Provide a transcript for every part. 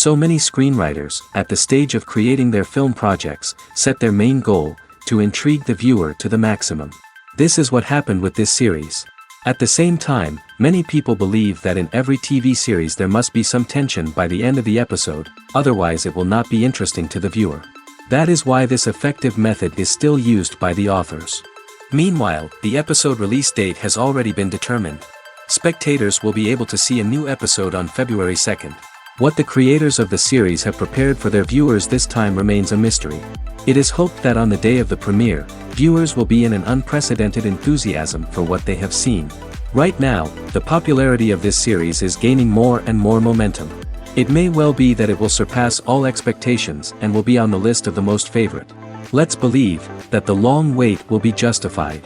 So many screenwriters, at the stage of creating their film projects, set their main goal, to intrigue the viewer to the maximum. This is what happened with this series. At the same time, many people believe that in every TV series there must be some tension by the end of the episode, otherwise it will not be interesting to the viewer. That is why this effective method is still used by the authors. Meanwhile, the episode release date has already been determined. Spectators will be able to see a new episode on February 2nd. What the creators of the series have prepared for their viewers this time remains a mystery. It is hoped that on the day of the premiere, viewers will be in an unprecedented enthusiasm for what they have seen. Right now, the popularity of this series is gaining more and more momentum. It may well be that it will surpass all expectations and will be on the list of the most favorite. Let's believe that the long wait will be justified.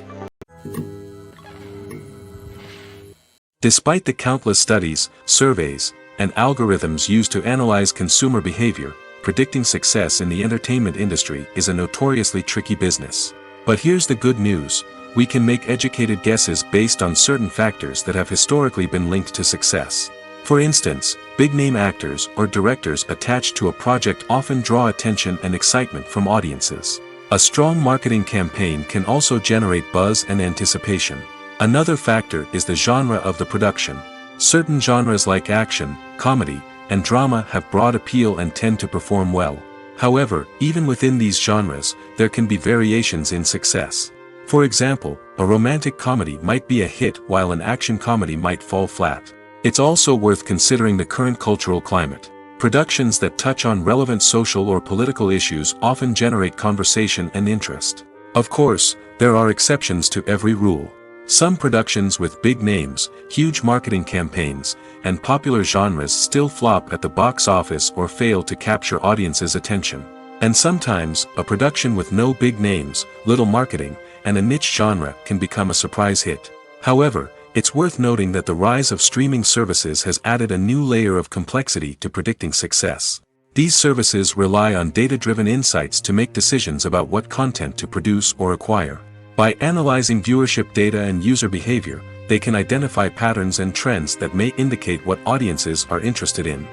Despite the countless studies, surveys, and algorithms used to analyze consumer behavior, predicting success in the entertainment industry is a notoriously tricky business. But here's the good news: we can make educated guesses based on certain factors that have historically been linked to success. For instance, big-name actors or directors attached to a project often draw attention and excitement from audiences. A strong marketing campaign can also generate buzz and anticipation. Another factor is the genre of the production. Certain genres like action, comedy, and drama have broad appeal and tend to perform well. However, even within these genres, there can be variations in success. For example, a romantic comedy might be a hit while an action comedy might fall flat. It's also worth considering the current cultural climate. Productions that touch on relevant social or political issues often generate conversation and interest. Of course, there are exceptions to every rule. Some productions with big names, huge marketing campaigns, and popular genres still flop at the box office or fail to capture audiences' attention. And sometimes, a production with no big names, little marketing, and a niche genre can become a surprise hit. However, it's worth noting that the rise of streaming services has added a new layer of complexity to predicting success. These services rely on data-driven insights to make decisions about what content to produce or acquire. By analyzing viewership data and user behavior, they can identify patterns and trends that may indicate what audiences are interested in.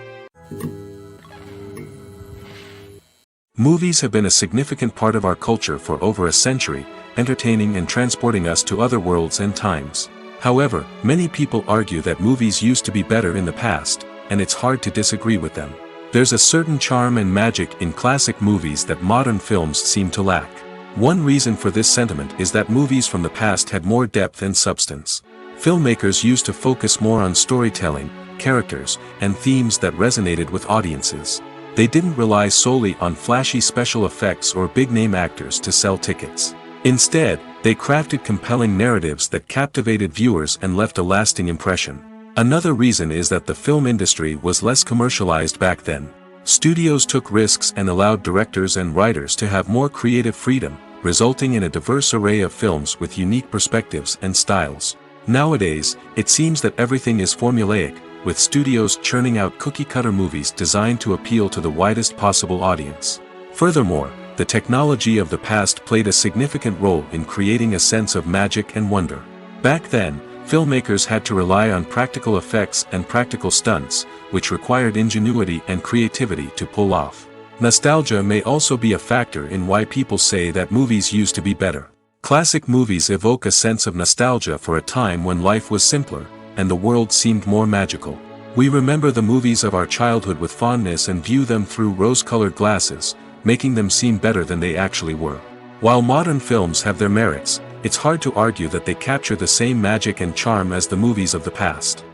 Movies have been a significant part of our culture for over a century, entertaining and transporting us to other worlds and times. However, many people argue that movies used to be better in the past, and it's hard to disagree with them. There's a certain charm and magic in classic movies that modern films seem to lack. One reason for this sentiment is that movies from the past had more depth and substance. Filmmakers used to focus more on storytelling, characters, and themes that resonated with audiences. They didn't rely solely on flashy special effects or big-name actors to sell tickets. Instead, they crafted compelling narratives that captivated viewers and left a lasting impression. Another reason is that the film industry was less commercialized back then. Studios took risks and allowed directors and writers to have more creative freedom, resulting in a diverse array of films with unique perspectives and styles. Nowadays, it seems that everything is formulaic, with studios churning out cookie-cutter movies designed to appeal to the widest possible audience. Furthermore, the technology of the past played a significant role in creating a sense of magic and wonder. Back then, filmmakers had to rely on practical effects and practical stunts, which required ingenuity and creativity to pull off. Nostalgia may also be a factor in why people say that movies used to be better. Classic movies evoke a sense of nostalgia for a time when life was simpler, and the world seemed more magical. We remember the movies of our childhood with fondness and view them through rose-colored glasses, making them seem better than they actually were. While modern films have their merits, it's hard to argue that they capture the same magic and charm as the movies of the past.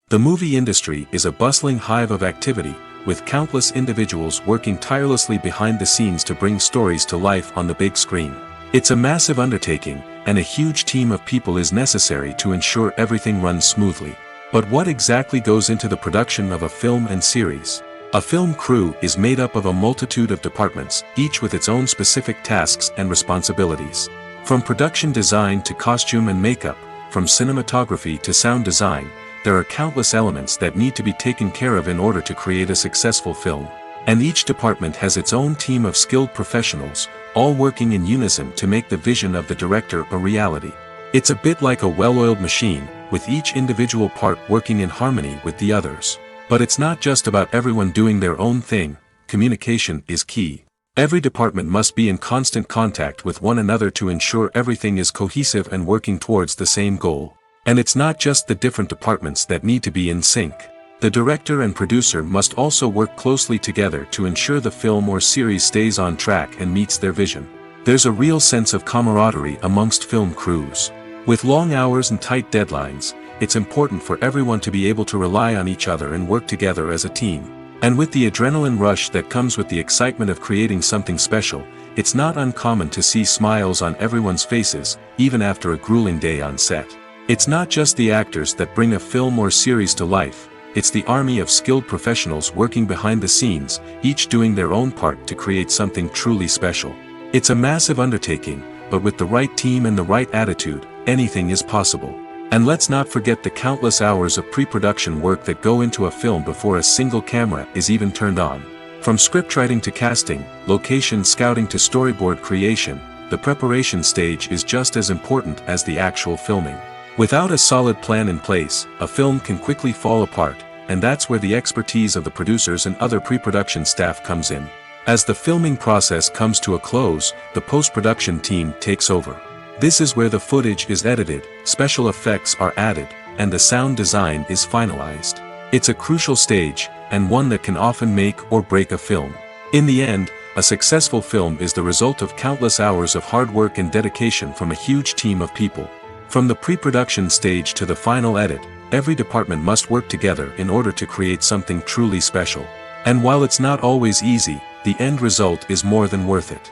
The movie industry is a bustling hive of activity, with countless individuals working tirelessly behind the scenes to bring stories to life on the big screen. It's a massive undertaking, and a huge team of people is necessary to ensure everything runs smoothly. But what exactly goes into the production of a film and series? A film crew is made up of a multitude of departments, each with its own specific tasks and responsibilities. From production design to costume and makeup, from cinematography to sound design, there are countless elements that need to be taken care of in order to create a successful film. And each department has its own team of skilled professionals, all working in unison to make the vision of the director a reality. It's a bit like a well-oiled machine, with each individual part working in harmony with the others. But it's not just about everyone doing their own thing. Communication is key. Every department must be in constant contact with one another to ensure everything is cohesive and working towards the same goal. And it's not just the different departments that need to be in sync. The director and producer must also work closely together to ensure the film or series stays on track and meets their vision. There's a real sense of camaraderie amongst film crews. With long hours and tight deadlines, it's important for everyone to be able to rely on each other and work together as a team. And with the adrenaline rush that comes with the excitement of creating something special, it's not uncommon to see smiles on everyone's faces, even after a grueling day on set. It's not just the actors that bring a film or series to life, it's the army of skilled professionals working behind the scenes, each doing their own part to create something truly special. It's a massive undertaking, but with the right team and the right attitude, anything is possible. And let's not forget the countless hours of pre-production work that go into a film before a single camera is even turned on. From scriptwriting to casting, location scouting to storyboard creation, the preparation stage is just as important as the actual filming. Without a solid plan in place, a film can quickly fall apart, and that's where the expertise of the producers and other pre-production staff comes in. As the filming process comes to a close, the post-production team takes over. This is where the footage is edited, special effects are added, and the sound design is finalized. It's a crucial stage, and one that can often make or break a film. In the end, a successful film is the result of countless hours of hard work and dedication from a huge team of people. From the pre-production stage to the final edit, every department must work together in order to create something truly special. And while it's not always easy, the end result is more than worth it.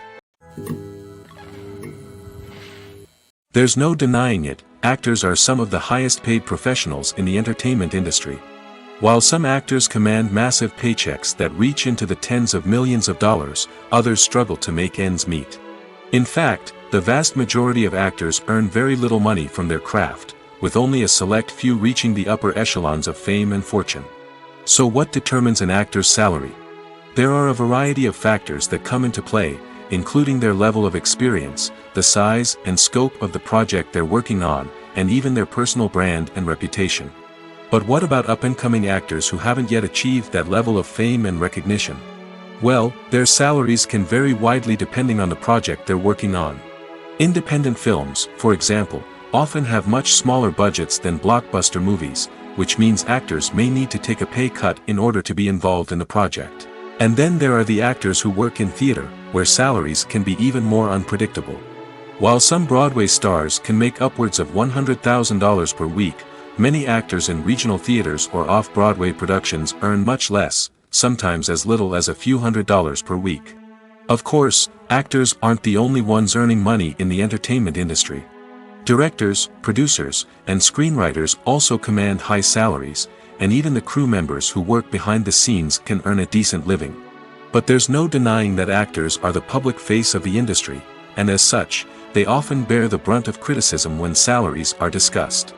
There's no denying it, actors are some of the highest paid professionals in the entertainment industry. While some actors command massive paychecks that reach into the tens of millions of dollars, others struggle to make ends meet. In fact, the vast majority of actors earn very little money from their craft, with only a select few reaching the upper echelons of fame and fortune. So what determines an actor's salary? There are a variety of factors that come into play, including their level of experience, the size and scope of the project they're working on, and even their personal brand and reputation. But what about up-and-coming actors who haven't yet achieved that level of fame and recognition? Well, their salaries can vary widely depending on the project they're working on. Independent films, for example, often have much smaller budgets than blockbuster movies, which means actors may need to take a pay cut in order to be involved in the project. And then there are the actors who work in theater, where salaries can be even more unpredictable. While some Broadway stars can make upwards of $100,000 per week, many actors in regional theaters or off-Broadway productions earn much less, sometimes as little as a few $100s per week. Of course, actors aren't the only ones earning money in the entertainment industry. Directors, producers, and screenwriters also command high salaries, and even the crew members who work behind the scenes can earn a decent living. But there's no denying that actors are the public face of the industry, and as such, they often bear the brunt of criticism when salaries are discussed.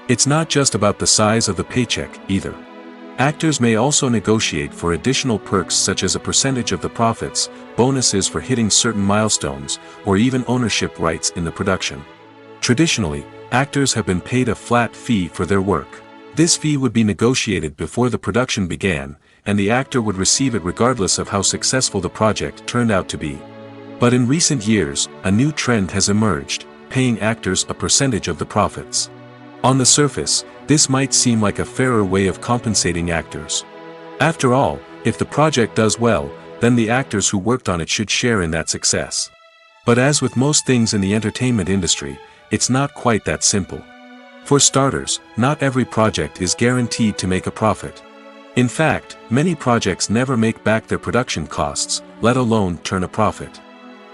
It's not just about the size of the paycheck, either. Actors may also negotiate for additional perks such as a percentage of the profits, bonuses for hitting certain milestones, or even ownership rights in the production. Traditionally, actors have been paid a flat fee for their work. This fee would be negotiated before the production began, and the actor would receive it regardless of how successful the project turned out to be. But in recent years, a new trend has emerged, paying actors a percentage of the profits. On the surface, this might seem like a fairer way of compensating actors. After all, if the project does well, then the actors who worked on it should share in that success. But as with most things in the entertainment industry, it's not quite that simple. For starters, not every project is guaranteed to make a profit. In fact, many projects never make back their production costs, let alone turn a profit.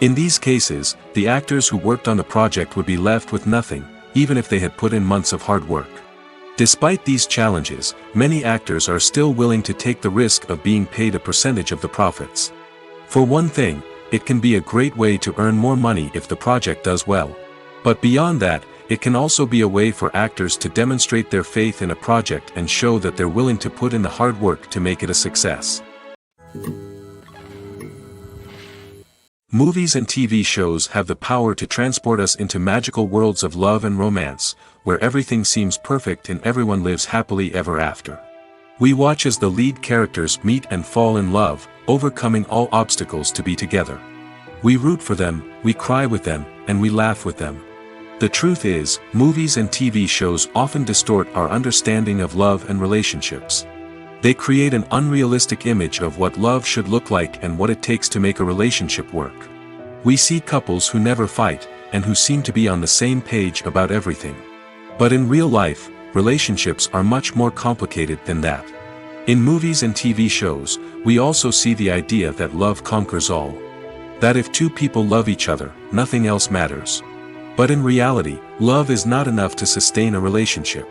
In these cases, the actors who worked on the project would be left with nothing, even if they had put in months of hard work. Despite these challenges, many actors are still willing to take the risk of being paid a percentage of the profits. For one thing, it can be a great way to earn more money if the project does well. But beyond that, it can also be a way for actors to demonstrate their faith in a project and show that they're willing to put in the hard work to make it a success. Movies and TV shows have the power to transport us into magical worlds of love and romance, where everything seems perfect and everyone lives happily ever after. We watch as the lead characters meet and fall in love, overcoming all obstacles to be together. We root for them, we cry with them, and we laugh with them. The truth is, movies and TV shows often distort our understanding of love and relationships. They create an unrealistic image of what love should look like and what it takes to make a relationship work. We see couples who never fight, and who seem to be on the same page about everything. But in real life, relationships are much more complicated than that. In movies and TV shows, we also see the idea that love conquers all. That if two people love each other, nothing else matters. But in reality, love is not enough to sustain a relationship.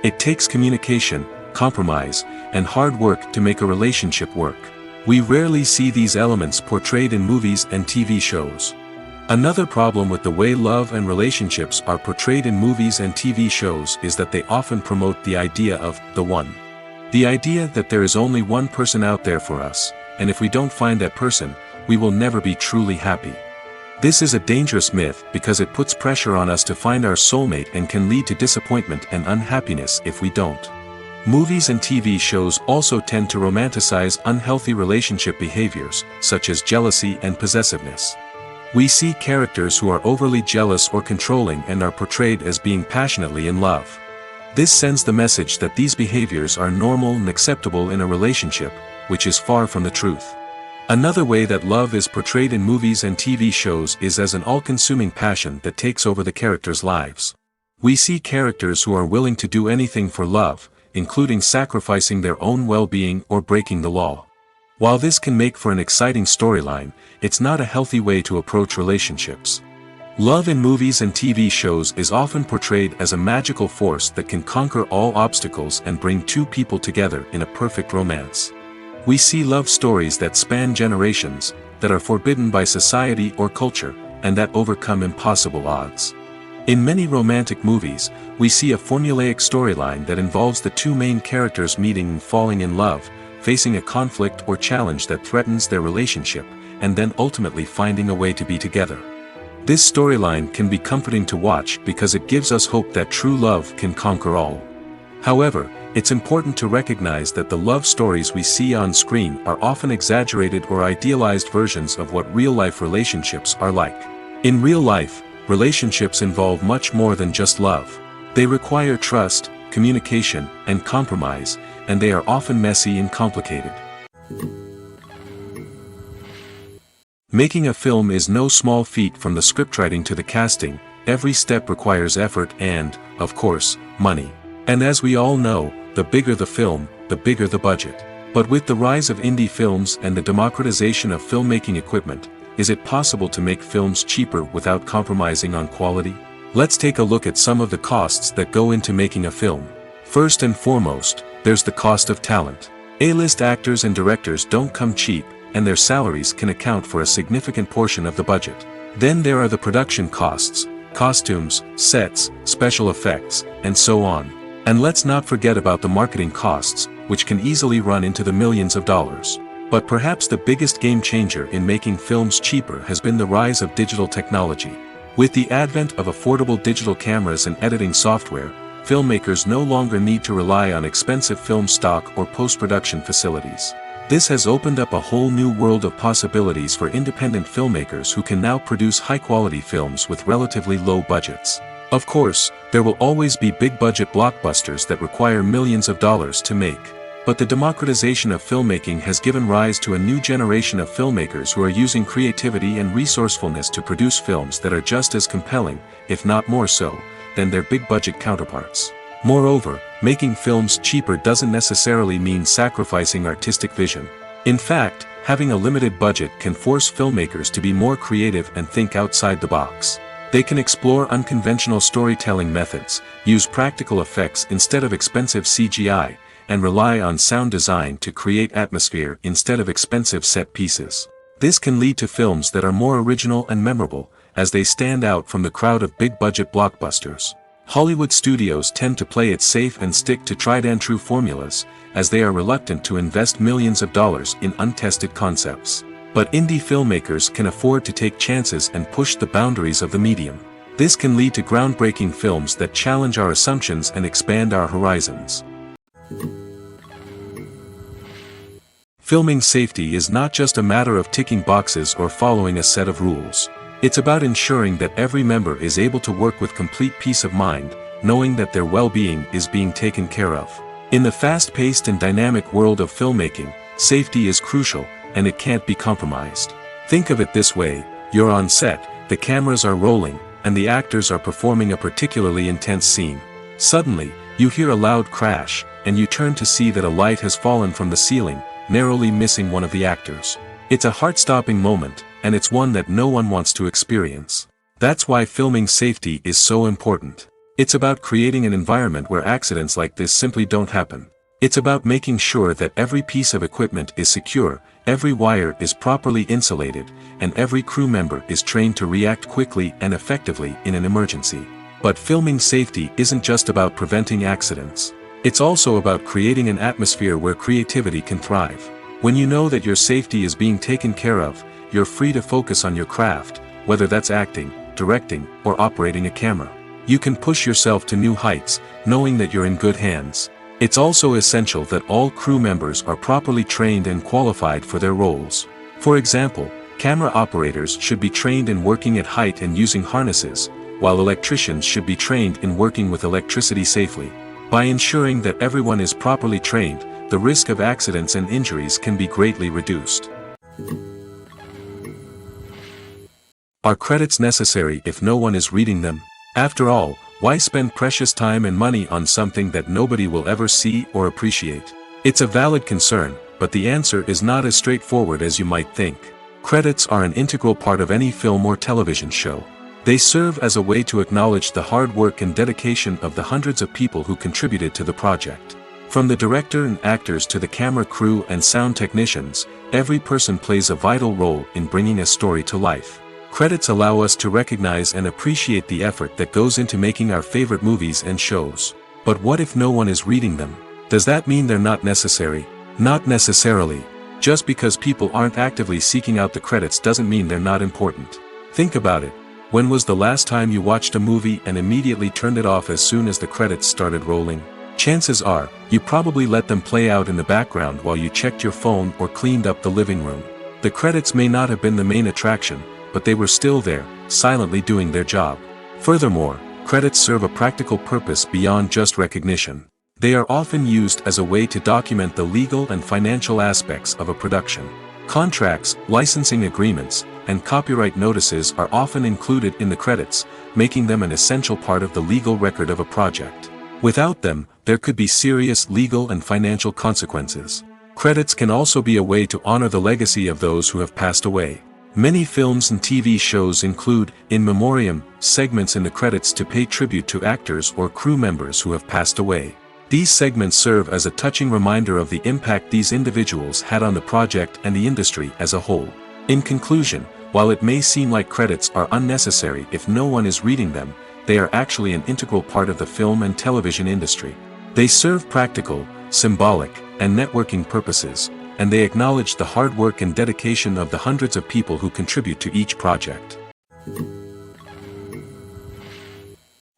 It takes communication, compromise, and hard work to make a relationship work. We rarely see these elements portrayed in movies and TV shows. Another problem with the way love and relationships are portrayed in movies and TV shows is that they often promote the idea of the one. The idea that there is only one person out there for us, and if we don't find that person, we will never be truly happy. This is a dangerous myth because it puts pressure on us to find our soulmate and can lead to disappointment and unhappiness if we don't. Movies and TV shows also tend to romanticize unhealthy relationship behaviors, such as jealousy and possessiveness. We see characters who are overly jealous or controlling and are portrayed as being passionately in love. This sends the message that these behaviors are normal and acceptable in a relationship, which is far from the truth. Another way that love is portrayed in movies and TV shows is as an all-consuming passion that takes over the characters' lives. We see characters who are willing to do anything for love, including sacrificing their own well-being or breaking the law. While this can make for an exciting storyline, it's not a healthy way to approach relationships. Love in movies and TV shows is often portrayed as a magical force that can conquer all obstacles and bring two people together in a perfect romance. We see love stories that span generations, that are forbidden by society or culture, and that overcome impossible odds. In many romantic movies, we see a formulaic storyline that involves the two main characters meeting and falling in love, facing a conflict or challenge that threatens their relationship, and then ultimately finding a way to be together. This storyline can be comforting to watch because it gives us hope that true love can conquer all. However, it's important to recognize that the love stories we see on screen are often exaggerated or idealized versions of what real-life relationships are like. In real life, relationships involve much more than just love. They require trust, communication, and compromise, and they are often messy and complicated. Making a film is no small feat. From the scriptwriting to the casting, every step requires effort and, of course, money. And as we all know, the bigger the film, the bigger the budget. But with the rise of indie films and the democratization of filmmaking equipment, is it possible to make films cheaper without compromising on quality? Let's take a look at some of the costs that go into making a film. First and foremost, there's the cost of talent. A-list actors and directors don't come cheap, and their salaries can account for a significant portion of the budget. Then there are the production costs, costumes, sets, special effects, and so on. And let's not forget about the marketing costs, which can easily run into the millions of dollars. But perhaps the biggest game changer in making films cheaper has been the rise of digital technology. With the advent of affordable digital cameras and editing software, filmmakers no longer need to rely on expensive film stock or post-production facilities. This has opened up a whole new world of possibilities for independent filmmakers who can now produce high-quality films with relatively low budgets. Of course, there will always be big-budget blockbusters that require millions of dollars to make. But the democratization of filmmaking has given rise to a new generation of filmmakers who are using creativity and resourcefulness to produce films that are just as compelling, if not more so, than their big-budget counterparts. Moreover, making films cheaper doesn't necessarily mean sacrificing artistic vision. In fact, having a limited budget can force filmmakers to be more creative and think outside the box. They can explore unconventional storytelling methods, use practical effects instead of expensive CGI, and rely on sound design to create atmosphere instead of expensive set pieces. This can lead to films that are more original and memorable, as they stand out from the crowd of big-budget blockbusters. Hollywood studios tend to play it safe and stick to tried-and-true formulas, as they are reluctant to invest millions of dollars in untested concepts. But indie filmmakers can afford to take chances and push the boundaries of the medium. This can lead to groundbreaking films that challenge our assumptions and expand our horizons. Filming safety is not just a matter of ticking boxes or following a set of rules. It's about ensuring that every member is able to work with complete peace of mind, knowing that their well-being is being taken care of. In the fast-paced and dynamic world of filmmaking, safety is crucial, and it can't be compromised. Think of it this way: you're on set, the cameras are rolling, and the actors are performing a particularly intense scene. Suddenly, you hear a loud crash, and you turn to see that a light has fallen from the ceiling, narrowly missing one of the actors. It's a heart-stopping moment, and it's one that no one wants to experience. That's why filming safety is so important. It's about creating an environment where accidents like this simply don't happen. It's about making sure that every piece of equipment is secure, every wire is properly insulated, and every crew member is trained to react quickly and effectively in an emergency. But filming safety isn't just about preventing accidents. It's also about creating an atmosphere where creativity can thrive. When you know that your safety is being taken care of, you're free to focus on your craft, whether that's acting, directing, or operating a camera. You can push yourself to new heights, knowing that you're in good hands. It's also essential that all crew members are properly trained and qualified for their roles. For example, camera operators should be trained in working at height and using harnesses, while electricians should be trained in working with electricity safely. By ensuring that everyone is properly trained, the risk of accidents and injuries can be greatly reduced. Are credits necessary if no one is reading them? After all, why spend precious time and money on something that nobody will ever see or appreciate? It's a valid concern, but the answer is not as straightforward as you might think. Credits are an integral part of any film or television show. They serve as a way to acknowledge the hard work and dedication of the hundreds of people who contributed to the project. From the director and actors to the camera crew and sound technicians, every person plays a vital role in bringing a story to life. Credits allow us to recognize and appreciate the effort that goes into making our favorite movies and shows. But what if no one is reading them? Does that mean they're not necessary? Not necessarily. Just because people aren't actively seeking out the credits doesn't mean they're not important. Think about it. When was the last time you watched a movie and immediately turned it off as soon as the credits started rolling? Chances are, you probably let them play out in the background while you checked your phone or cleaned up the living room. The credits may not have been the main attraction, but they were still there, silently doing their job. Furthermore, credits serve a practical purpose beyond just recognition. They are often used as a way to document the legal and financial aspects of a production. Contracts, licensing agreements, and copyright notices are often included in the credits, making them an essential part of the legal record of a project. Without them, there could be serious legal and financial consequences. Credits can also be a way to honor the legacy of those who have passed away. Many films and TV shows include, in memoriam, segments in the credits to pay tribute to actors or crew members who have passed away. These segments serve as a touching reminder of the impact these individuals had on the project and the industry as a whole. In conclusion, while it may seem like credits are unnecessary if no one is reading them, they are actually an integral part of the film and television industry. They serve practical, symbolic, and networking purposes, and they acknowledge the hard work and dedication of the hundreds of people who contribute to each project.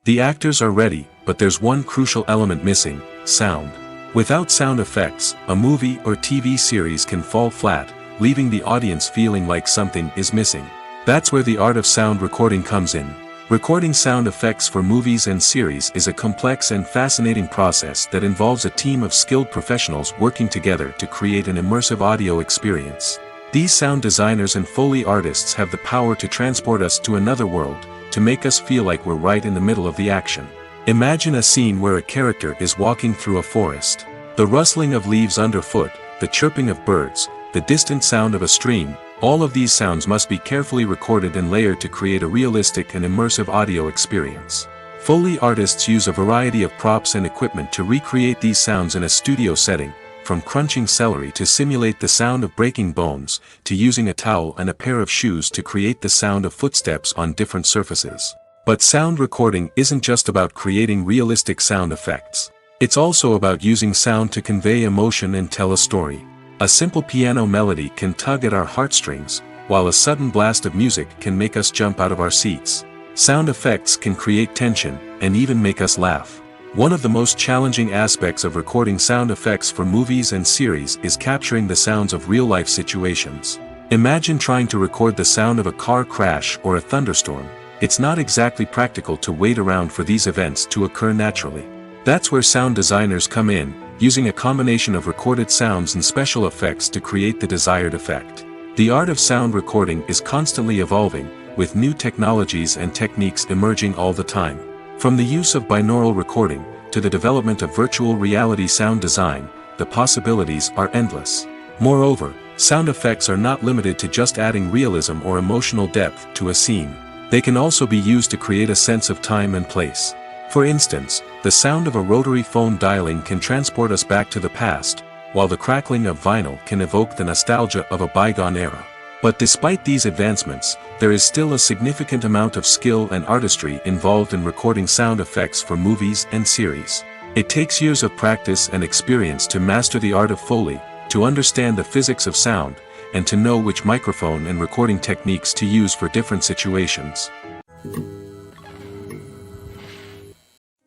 The actors are ready, but there's one crucial element missing: sound. Without sound effects, a movie or TV series can fall flat, leaving the audience feeling like something is missing. That's where the art of sound recording comes in. Recording sound effects for movies and series is a complex and fascinating process that involves a team of skilled professionals working together to create an immersive audio experience. These sound designers and Foley artists have the power to transport us to another world, to make us feel like we're right in the middle of the action. Imagine a scene where a character is walking through a forest. The rustling of leaves underfoot, the chirping of birds, the distant sound of a stream, all of these sounds must be carefully recorded and layered to create a realistic and immersive audio experience. Foley artists use a variety of props and equipment to recreate these sounds in a studio setting, from crunching celery to simulate the sound of breaking bones, to using a towel and a pair of shoes to create the sound of footsteps on different surfaces. But sound recording isn't just about creating realistic sound effects. It's also about using sound to convey emotion and tell a story. A simple piano melody can tug at our heartstrings, while a sudden blast of music can make us jump out of our seats. Sound effects can create tension, and even make us laugh. One of the most challenging aspects of recording sound effects for movies and series is capturing the sounds of real-life situations. Imagine trying to record the sound of a car crash or a thunderstorm. It's not exactly practical to wait around for these events to occur naturally. That's where sound designers come in, using a combination of recorded sounds and special effects to create the desired effect. The art of sound recording is constantly evolving, with new technologies and techniques emerging all the time. From the use of binaural recording, to the development of virtual reality sound design, the possibilities are endless. Moreover, sound effects are not limited to just adding realism or emotional depth to a scene. They can also be used to create a sense of time and place. For instance, the sound of a rotary phone dialing can transport us back to the past, while the crackling of vinyl can evoke the nostalgia of a bygone era. But despite these advancements, there is still a significant amount of skill and artistry involved in recording sound effects for movies and series. It takes years of practice and experience to master the art of Foley, to understand the physics of sound, and to know which microphone and recording techniques to use for different situations.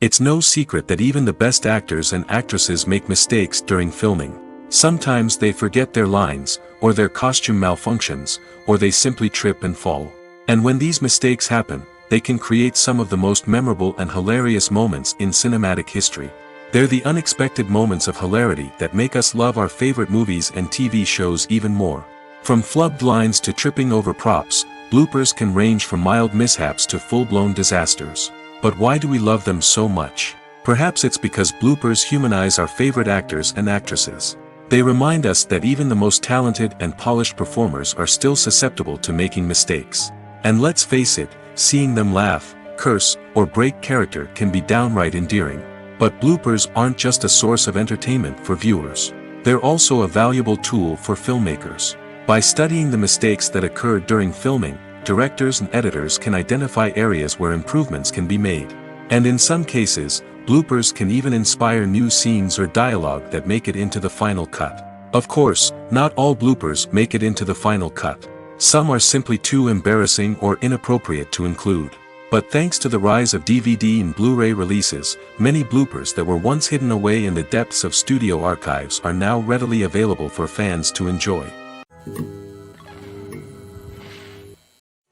It's no secret that even the best actors and actresses make mistakes during filming. Sometimes they forget their lines, or their costume malfunctions, or they simply trip and fall. And when these mistakes happen, they can create some of the most memorable and hilarious moments in cinematic history. They're the unexpected moments of hilarity that make us love our favorite movies and TV shows even more. From flubbed lines to tripping over props, bloopers can range from mild mishaps to full-blown disasters. But why do we love them so much? Perhaps it's because bloopers humanize our favorite actors and actresses. They remind us that even the most talented and polished performers are still susceptible to making mistakes. And let's face it, seeing them laugh, curse, or break character can be downright endearing. But bloopers aren't just a source of entertainment for viewers. They're also a valuable tool for filmmakers. By studying the mistakes that occurred during filming, directors and editors can identify areas where improvements can be made. And in some cases, bloopers can even inspire new scenes or dialogue that make it into the final cut. Of course, not all bloopers make it into the final cut. Some are simply too embarrassing or inappropriate to include. But thanks to the rise of DVD and Blu-ray releases, many bloopers that were once hidden away in the depths of studio archives are now readily available for fans to enjoy.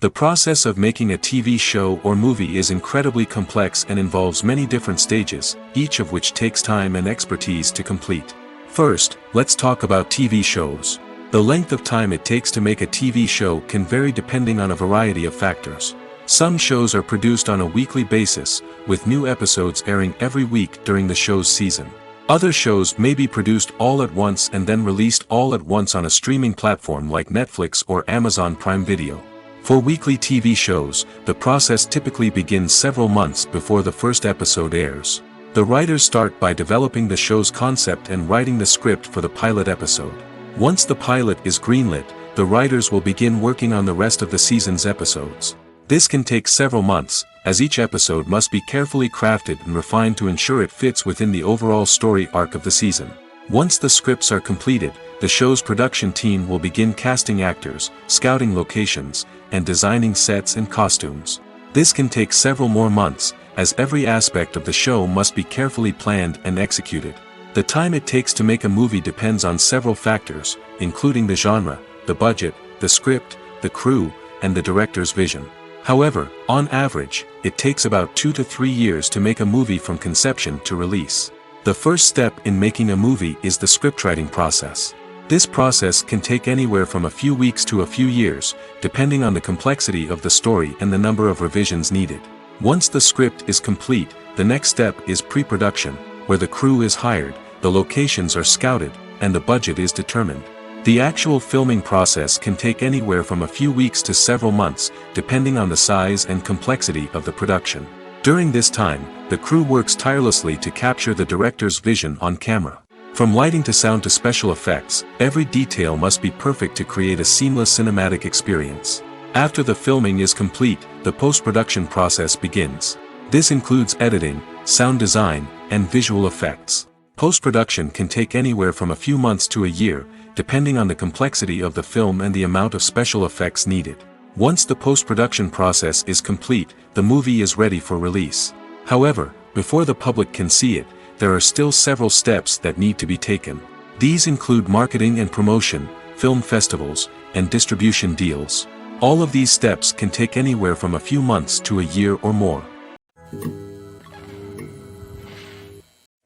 The process of making a TV show or movie is incredibly complex and involves many different stages, each of which takes time and expertise to complete. First, let's talk about TV shows. The length of time it takes to make a TV show can vary depending on a variety of factors. Some shows are produced on a weekly basis, with new episodes airing every week during the show's season. Other shows may be produced all at once and then released all at once on a streaming platform like Netflix or Amazon Prime Video. For weekly TV shows, the process typically begins several months before the first episode airs. The writers start by developing the show's concept and writing the script for the pilot episode. Once the pilot is greenlit, the writers will begin working on the rest of the season's episodes. This can take several months, as each episode must be carefully crafted and refined to ensure it fits within the overall story arc of the season. Once the scripts are completed, the show's production team will begin casting actors, scouting locations, and designing sets and costumes. This can take several more months, as every aspect of the show must be carefully planned and executed. The time it takes to make a movie depends on several factors, including the genre, the budget, the script, the crew, and the director's vision. However, on average, it takes about 2 to 3 years to make a movie from conception to release. The first step in making a movie is the scriptwriting process. This process can take anywhere from a few weeks to a few years, depending on the complexity of the story and the number of revisions needed. Once the script is complete, the next step is pre-production, where the crew is hired, the locations are scouted, and the budget is determined. The actual filming process can take anywhere from a few weeks to several months, depending on the size and complexity of the production. During this time, the crew works tirelessly to capture the director's vision on camera. From lighting to sound to special effects, every detail must be perfect to create a seamless cinematic experience. After the filming is complete, the post-production process begins. This includes editing, sound design, and visual effects. Post-production can take anywhere from a few months to a year, depending on the complexity of the film and the amount of special effects needed. Once the post-production process is complete, the movie is ready for release. However, before the public can see it, there are still several steps that need to be taken. These include marketing and promotion, film festivals, and distribution deals. All of these steps can take anywhere from a few months to a year or more.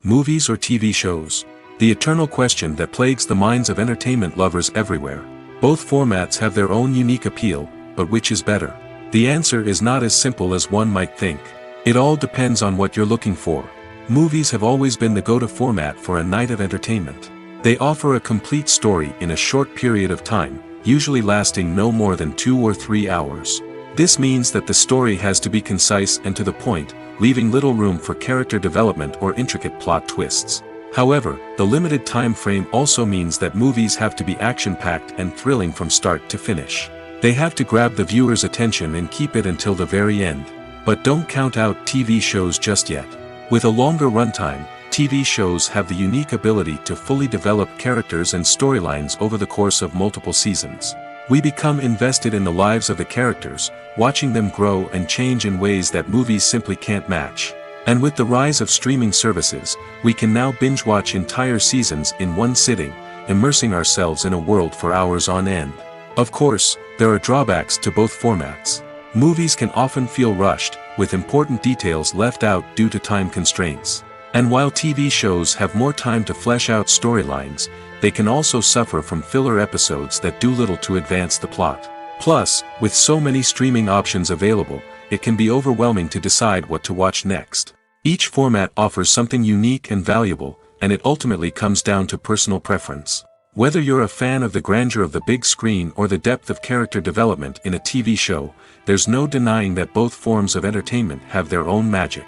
Movies or TV shows? The eternal question that plagues the minds of entertainment lovers everywhere. Both formats have their own unique appeal, but which is better? The answer is not as simple as one might think. It all depends on what you're looking for. Movies have always been the go-to format for a night of entertainment. They offer a complete story in a short period of time, usually lasting no more than 2 or 3 hours. This means that the story has to be concise and to the point, leaving little room for character development or intricate plot twists. However, the limited time frame also means that movies have to be action-packed and thrilling from start to finish. They have to grab the viewer's attention and keep it until the very end. But don't count out TV shows just yet. With a longer runtime, TV shows have the unique ability to fully develop characters and storylines over the course of multiple seasons. We become invested in the lives of the characters, watching them grow and change in ways that movies simply can't match. And with the rise of streaming services, we can now binge-watch entire seasons in one sitting, immersing ourselves in a world for hours on end. Of course, there are drawbacks to both formats. Movies can often feel rushed, with important details left out due to time constraints. And while TV shows have more time to flesh out storylines, they can also suffer from filler episodes that do little to advance the plot. Plus, with so many streaming options available, it can be overwhelming to decide what to watch next. Each format offers something unique and valuable, and it ultimately comes down to personal preference. Whether you're a fan of the grandeur of the big screen or the depth of character development in a TV show, there's no denying that both forms of entertainment have their own magic.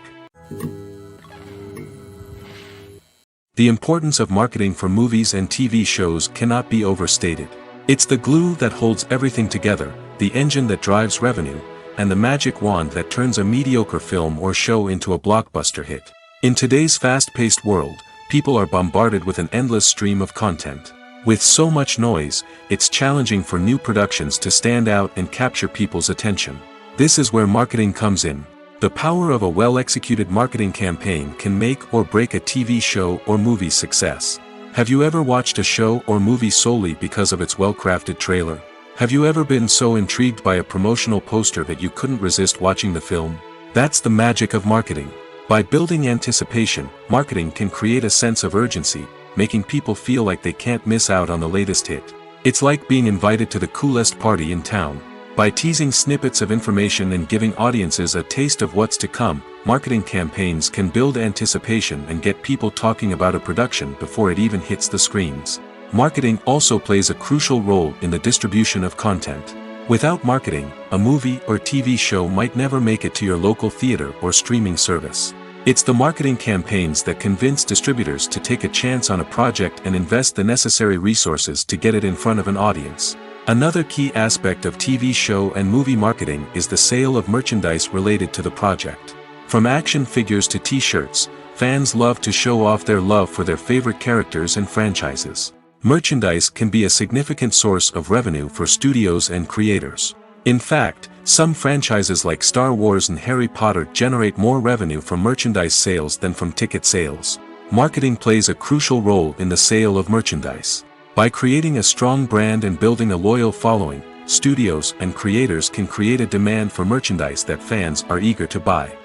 The importance of marketing for movies and TV shows cannot be overstated. It's the glue that holds everything together, the engine that drives revenue, and the magic wand that turns a mediocre film or show into a blockbuster hit. In today's fast-paced world, people are bombarded with an endless stream of content. With so much noise, it's challenging for new productions to stand out and capture people's attention. This is where marketing comes in. The power of a well-executed marketing campaign can make or break a TV show or movie's success. Have you ever watched a show or movie solely because of its well-crafted trailer? Have you ever been so intrigued by a promotional poster that you couldn't resist watching the film? That's the magic of marketing. By building anticipation, marketing can create a sense of urgency, making people feel like they can't miss out on the latest hit. It's like being invited to the coolest party in town. By teasing snippets of information and giving audiences a taste of what's to come, marketing campaigns can build anticipation and get people talking about a production before it even hits the screens. Marketing also plays a crucial role in the distribution of content. Without marketing, a movie or TV show might never make it to your local theater or streaming service. It's the marketing campaigns that convince distributors to take a chance on a project and invest the necessary resources to get it in front of an audience. Another key aspect of TV show and movie marketing is the sale of merchandise related to the project. From action figures to t-shirts, fans love to show off their love for their favorite characters and franchises. Merchandise can be a significant source of revenue for studios and creators. In fact, some franchises like Star Wars and Harry Potter generate more revenue from merchandise sales than from ticket sales. Marketing plays a crucial role in the sale of merchandise. By creating a strong brand and building a loyal following, studios and creators can create a demand for merchandise that fans are eager to buy.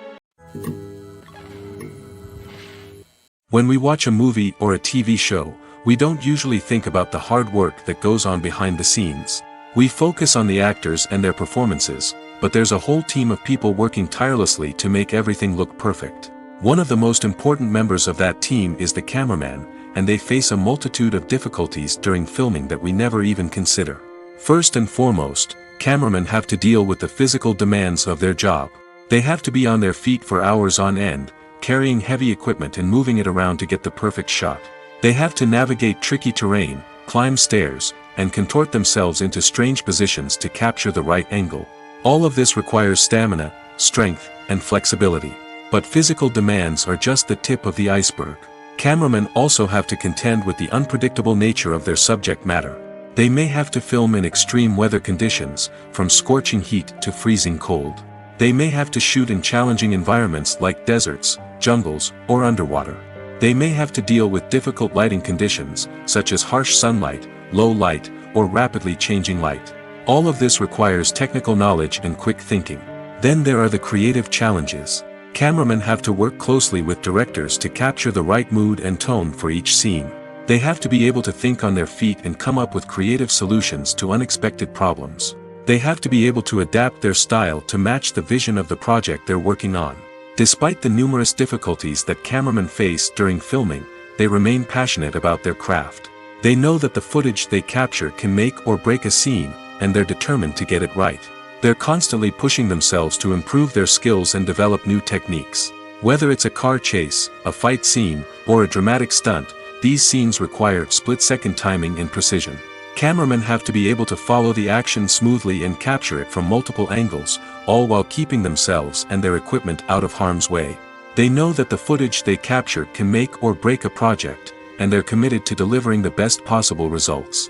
When we watch a movie or a TV show, we don't usually think about the hard work that goes on behind the scenes. We focus on the actors and their performances, but there's a whole team of people working tirelessly to make everything look perfect. One of the most important members of that team is the cameraman, and they face a multitude of difficulties during filming that we never even consider. First and foremost, cameramen have to deal with the physical demands of their job. They have to be on their feet for hours on end, carrying heavy equipment and moving it around to get the perfect shot. They have to navigate tricky terrain, climb stairs, and contort themselves into strange positions to capture the right angle. All of this requires stamina, strength, and flexibility. But physical demands are just the tip of the iceberg. Cameramen also have to contend with the unpredictable nature of their subject matter. They may have to film in extreme weather conditions, from scorching heat to freezing cold. They may have to shoot in challenging environments like deserts, jungles, or underwater. They may have to deal with difficult lighting conditions, such as harsh sunlight, low light, or rapidly changing light. All of this requires technical knowledge and quick thinking. Then there are the creative challenges. Cameramen have to work closely with directors to capture the right mood and tone for each scene. They have to be able to think on their feet and come up with creative solutions to unexpected problems. They have to be able to adapt their style to match the vision of the project they're working on. Despite the numerous difficulties that cameramen face during filming, they remain passionate about their craft. They know that the footage they capture can make or break a scene, and they're determined to get it right. They're constantly pushing themselves to improve their skills and develop new techniques. Whether it's a car chase, a fight scene, or a dramatic stunt, these scenes require split-second timing and precision. Cameramen have to be able to follow the action smoothly and capture it from multiple angles, all while keeping themselves and their equipment out of harm's way. They know that the footage they capture can make or break a project, and they're committed to delivering the best possible results.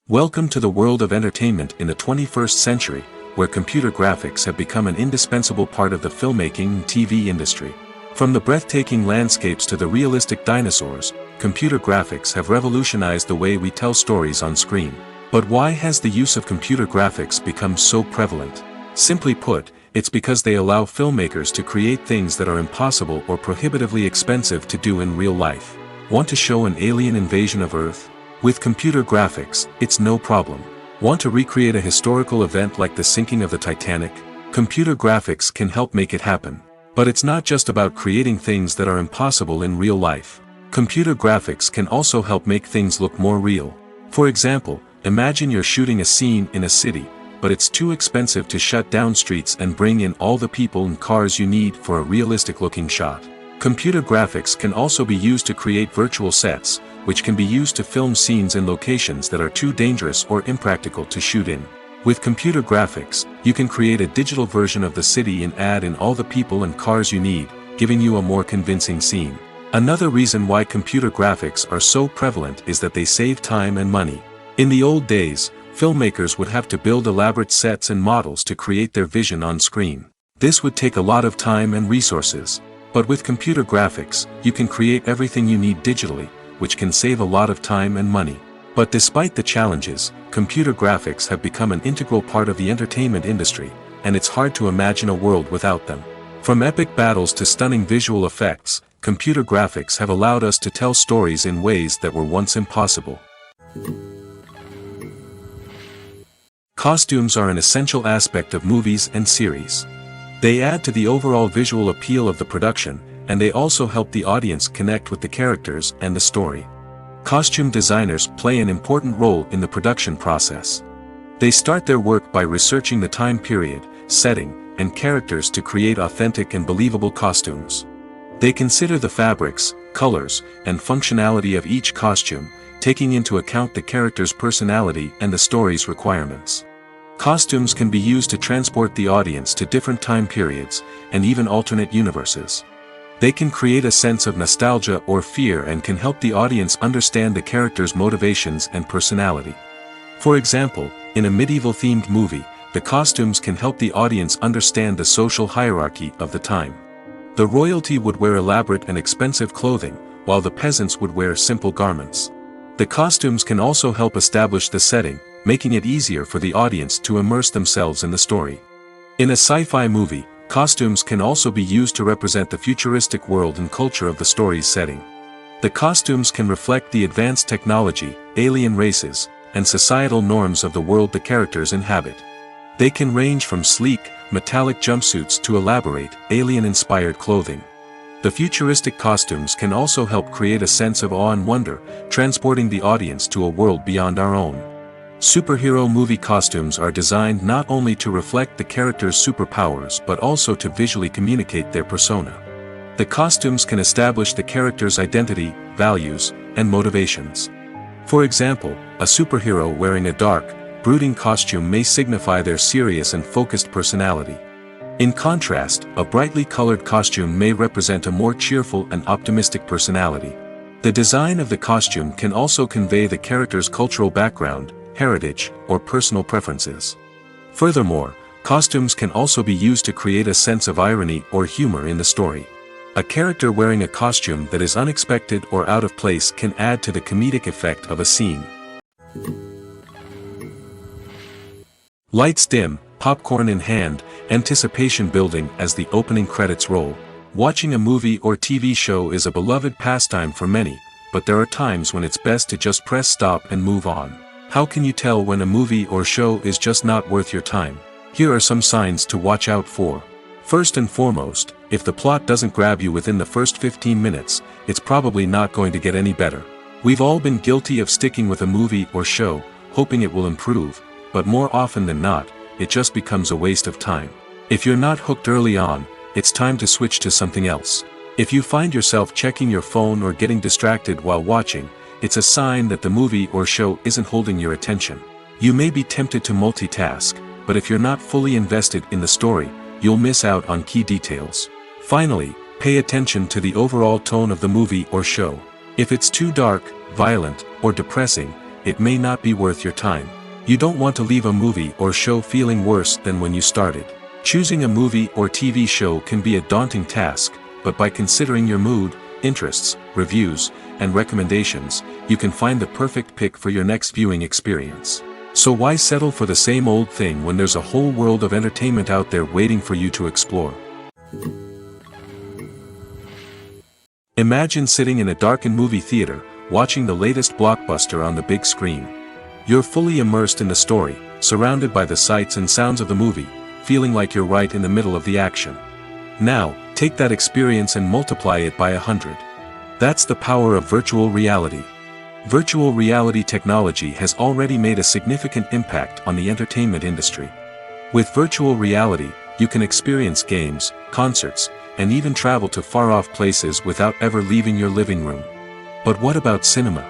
Welcome to the world of entertainment in the 21st century, where computer graphics have become an indispensable part of the filmmaking and TV industry. From the breathtaking landscapes to the realistic dinosaurs, computer graphics have revolutionized the way we tell stories on screen. But why has the use of computer graphics become so prevalent? Simply put, it's because they allow filmmakers to create things that are impossible or prohibitively expensive to do in real life. Want to show an alien invasion of Earth? With computer graphics, it's no problem. Want to recreate a historical event like the sinking of the Titanic? Computer graphics can help make it happen. But it's not just about creating things that are impossible in real life. Computer graphics can also help make things look more real. For example, imagine you're shooting a scene in a city, but it's too expensive to shut down streets and bring in all the people and cars you need for a realistic-looking shot. Computer graphics can also be used to create virtual sets, which can be used to film scenes in locations that are too dangerous or impractical to shoot in. With computer graphics, you can create a digital version of the city and add in all the people and cars you need, giving you a more convincing scene. Another reason why computer graphics are so prevalent is that they save time and money. In the old days, filmmakers would have to build elaborate sets and models to create their vision on screen. This would take a lot of time and resources. But with computer graphics, you can create everything you need digitally, which can save a lot of time and money. But despite the challenges, computer graphics have become an integral part of the entertainment industry, and it's hard to imagine a world without them. From epic battles to stunning visual effects, computer graphics have allowed us to tell stories in ways that were once impossible. Costumes are an essential aspect of movies and series. They add to the overall visual appeal of the production, and they also help the audience connect with the characters and the story. Costume designers play an important role in the production process. They start their work by researching the time period, setting, and characters to create authentic and believable costumes. They consider the fabrics, colors, and functionality of each costume, taking into account the character's personality and the story's requirements. Costumes can be used to transport the audience to different time periods, and even alternate universes. They can create a sense of nostalgia or fear and can help the audience understand the character's motivations and personality. For example, in a medieval-themed movie, the costumes can help the audience understand the social hierarchy of the time. The royalty would wear elaborate and expensive clothing, while the peasants would wear simple garments. The costumes can also help establish the setting, making it easier for the audience to immerse themselves in the story. In a sci-fi movie, costumes can also be used to represent the futuristic world and culture of the story's setting. The costumes can reflect the advanced technology, alien races, and societal norms of the world the characters inhabit. They can range from sleek, metallic jumpsuits to elaborate, alien-inspired clothing. The futuristic costumes can also help create a sense of awe and wonder, transporting the audience to a world beyond our own. Superhero movie costumes are designed not only to reflect the character's superpowers but also to visually communicate their persona. The costumes can establish the character's identity, values, and motivations. For example, a superhero wearing a dark, brooding costume may signify their serious and focused personality. In contrast, a brightly colored costume may represent a more cheerful and optimistic personality. The design of the costume can also convey the character's cultural background, heritage, or personal preferences. Furthermore, costumes can also be used to create a sense of irony or humor in the story. A character wearing a costume that is unexpected or out of place can add to the comedic effect of a scene. Lights dim, popcorn in hand, anticipation building as the opening credits roll. Watching a movie or TV show is a beloved pastime for many, but there are times when it's best to just press stop and move on. How can you tell when a movie or show is just not worth your time? Here are some signs to watch out for. First and foremost, if the plot doesn't grab you within the first 15 minutes, it's probably not going to get any better. We've all been guilty of sticking with a movie or show, hoping it will improve, but more often than not, it just becomes a waste of time. If you're not hooked early on, it's time to switch to something else. If you find yourself checking your phone or getting distracted while watching, it's a sign that the movie or show isn't holding your attention. You may be tempted to multitask, but if you're not fully invested in the story, you'll miss out on key details. Finally, pay attention to the overall tone of the movie or show. If it's too dark, violent, or depressing, it may not be worth your time. You don't want to leave a movie or show feeling worse than when you started. Choosing a movie or TV show can be a daunting task, but by considering your mood, interests, reviews, and recommendations, you can find the perfect pick for your next viewing experience. So why settle for the same old thing when there's a whole world of entertainment out there waiting for you to explore? Imagine sitting in a darkened movie theater, watching the latest blockbuster on the big screen. You're fully immersed in the story, surrounded by the sights and sounds of the movie, feeling like you're right in the middle of the action. Now, take that experience and multiply it by 100. That's the power of virtual reality. Virtual reality technology has already made a significant impact on the entertainment industry. With virtual reality, you can experience games, concerts, and even travel to far-off places without ever leaving your living room. But what about cinema?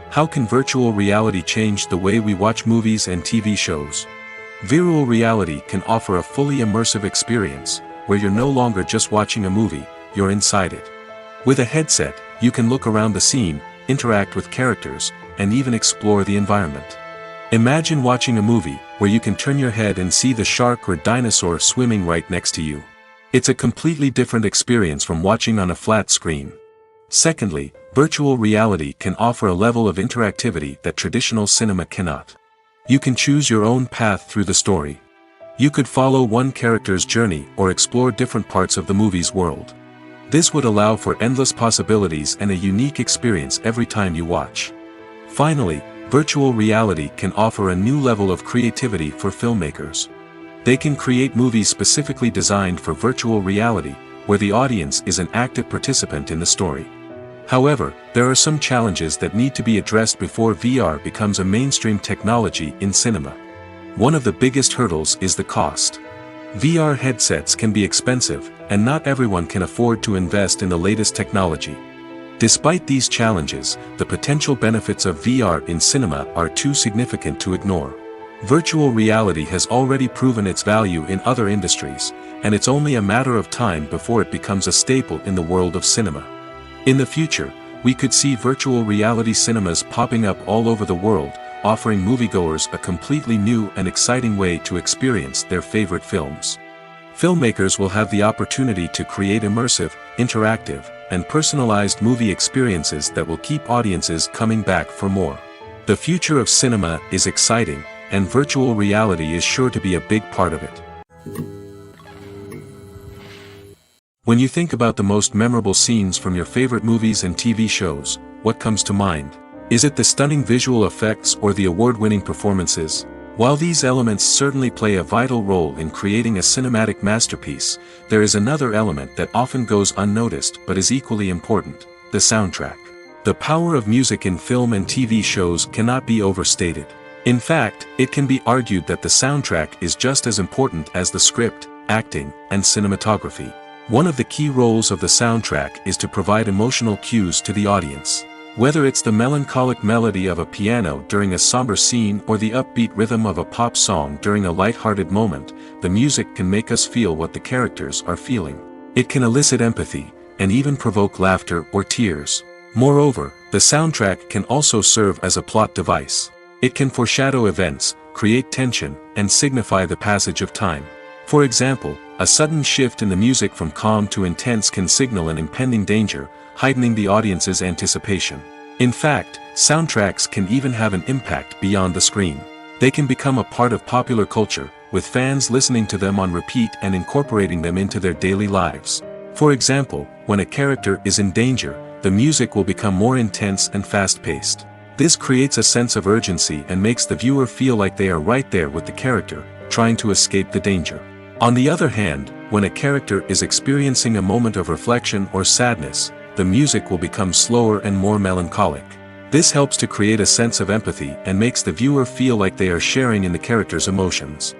How can virtual reality change the way we watch movies and TV shows? Virtual reality can offer a fully immersive experience, where you're no longer just watching a movie, you're inside it. With a headset, you can look around the scene, interact with characters, and even explore the environment. Imagine watching a movie where you can turn your head and see the shark or dinosaur swimming right next to you. It's a completely different experience from watching on a flat screen. Secondly, virtual reality can offer a level of interactivity that traditional cinema cannot. You can choose your own path through the story. You could follow one character's journey or explore different parts of the movie's world. This would allow for endless possibilities and a unique experience every time you watch. Finally, virtual reality can offer a new level of creativity for filmmakers. They can create movies specifically designed for virtual reality, where the audience is an active participant in the story. However, there are some challenges that need to be addressed before VR becomes a mainstream technology in cinema. One of the biggest hurdles is the cost. VR headsets can be expensive, and not everyone can afford to invest in the latest technology. Despite these challenges, the potential benefits of VR in cinema are too significant to ignore. Virtual reality has already proven its value in other industries, and it's only a matter of time before it becomes a staple in the world of cinema. In the future, we could see virtual reality cinemas popping up all over the world, offering moviegoers a completely new and exciting way to experience their favorite films. Filmmakers will have the opportunity to create immersive, interactive, and personalized movie experiences that will keep audiences coming back for more. The future of cinema is exciting, and virtual reality is sure to be a big part of it. When you think about the most memorable scenes from your favorite movies and TV shows, what comes to mind? Is it the stunning visual effects or the award-winning performances? While these elements certainly play a vital role in creating a cinematic masterpiece, there is another element that often goes unnoticed but is equally important: the soundtrack. The power of music in film and TV shows cannot be overstated. In fact, it can be argued that the soundtrack is just as important as the script, acting, and cinematography. One of the key roles of the soundtrack is to provide emotional cues to the audience. Whether it's the melancholic melody of a piano during a somber scene or the upbeat rhythm of a pop song during a light-hearted moment, the music can make us feel what the characters are feeling. It can elicit empathy, and even provoke laughter or tears. Moreover, the soundtrack can also serve as a plot device. It can foreshadow events, create tension, and signify the passage of time. For example, a sudden shift in the music from calm to intense can signal an impending danger, heightening the audience's anticipation. In fact, soundtracks can even have an impact beyond the screen. They can become a part of popular culture, with fans listening to them on repeat and incorporating them into their daily lives. For example, when a character is in danger, the music will become more intense and fast-paced. This creates a sense of urgency and makes the viewer feel like they are right there with the character, trying to escape the danger. On the other hand, when a character is experiencing a moment of reflection or sadness, the music will become slower and more melancholic. This helps to create a sense of empathy and makes the viewer feel like they are sharing in the character's emotions.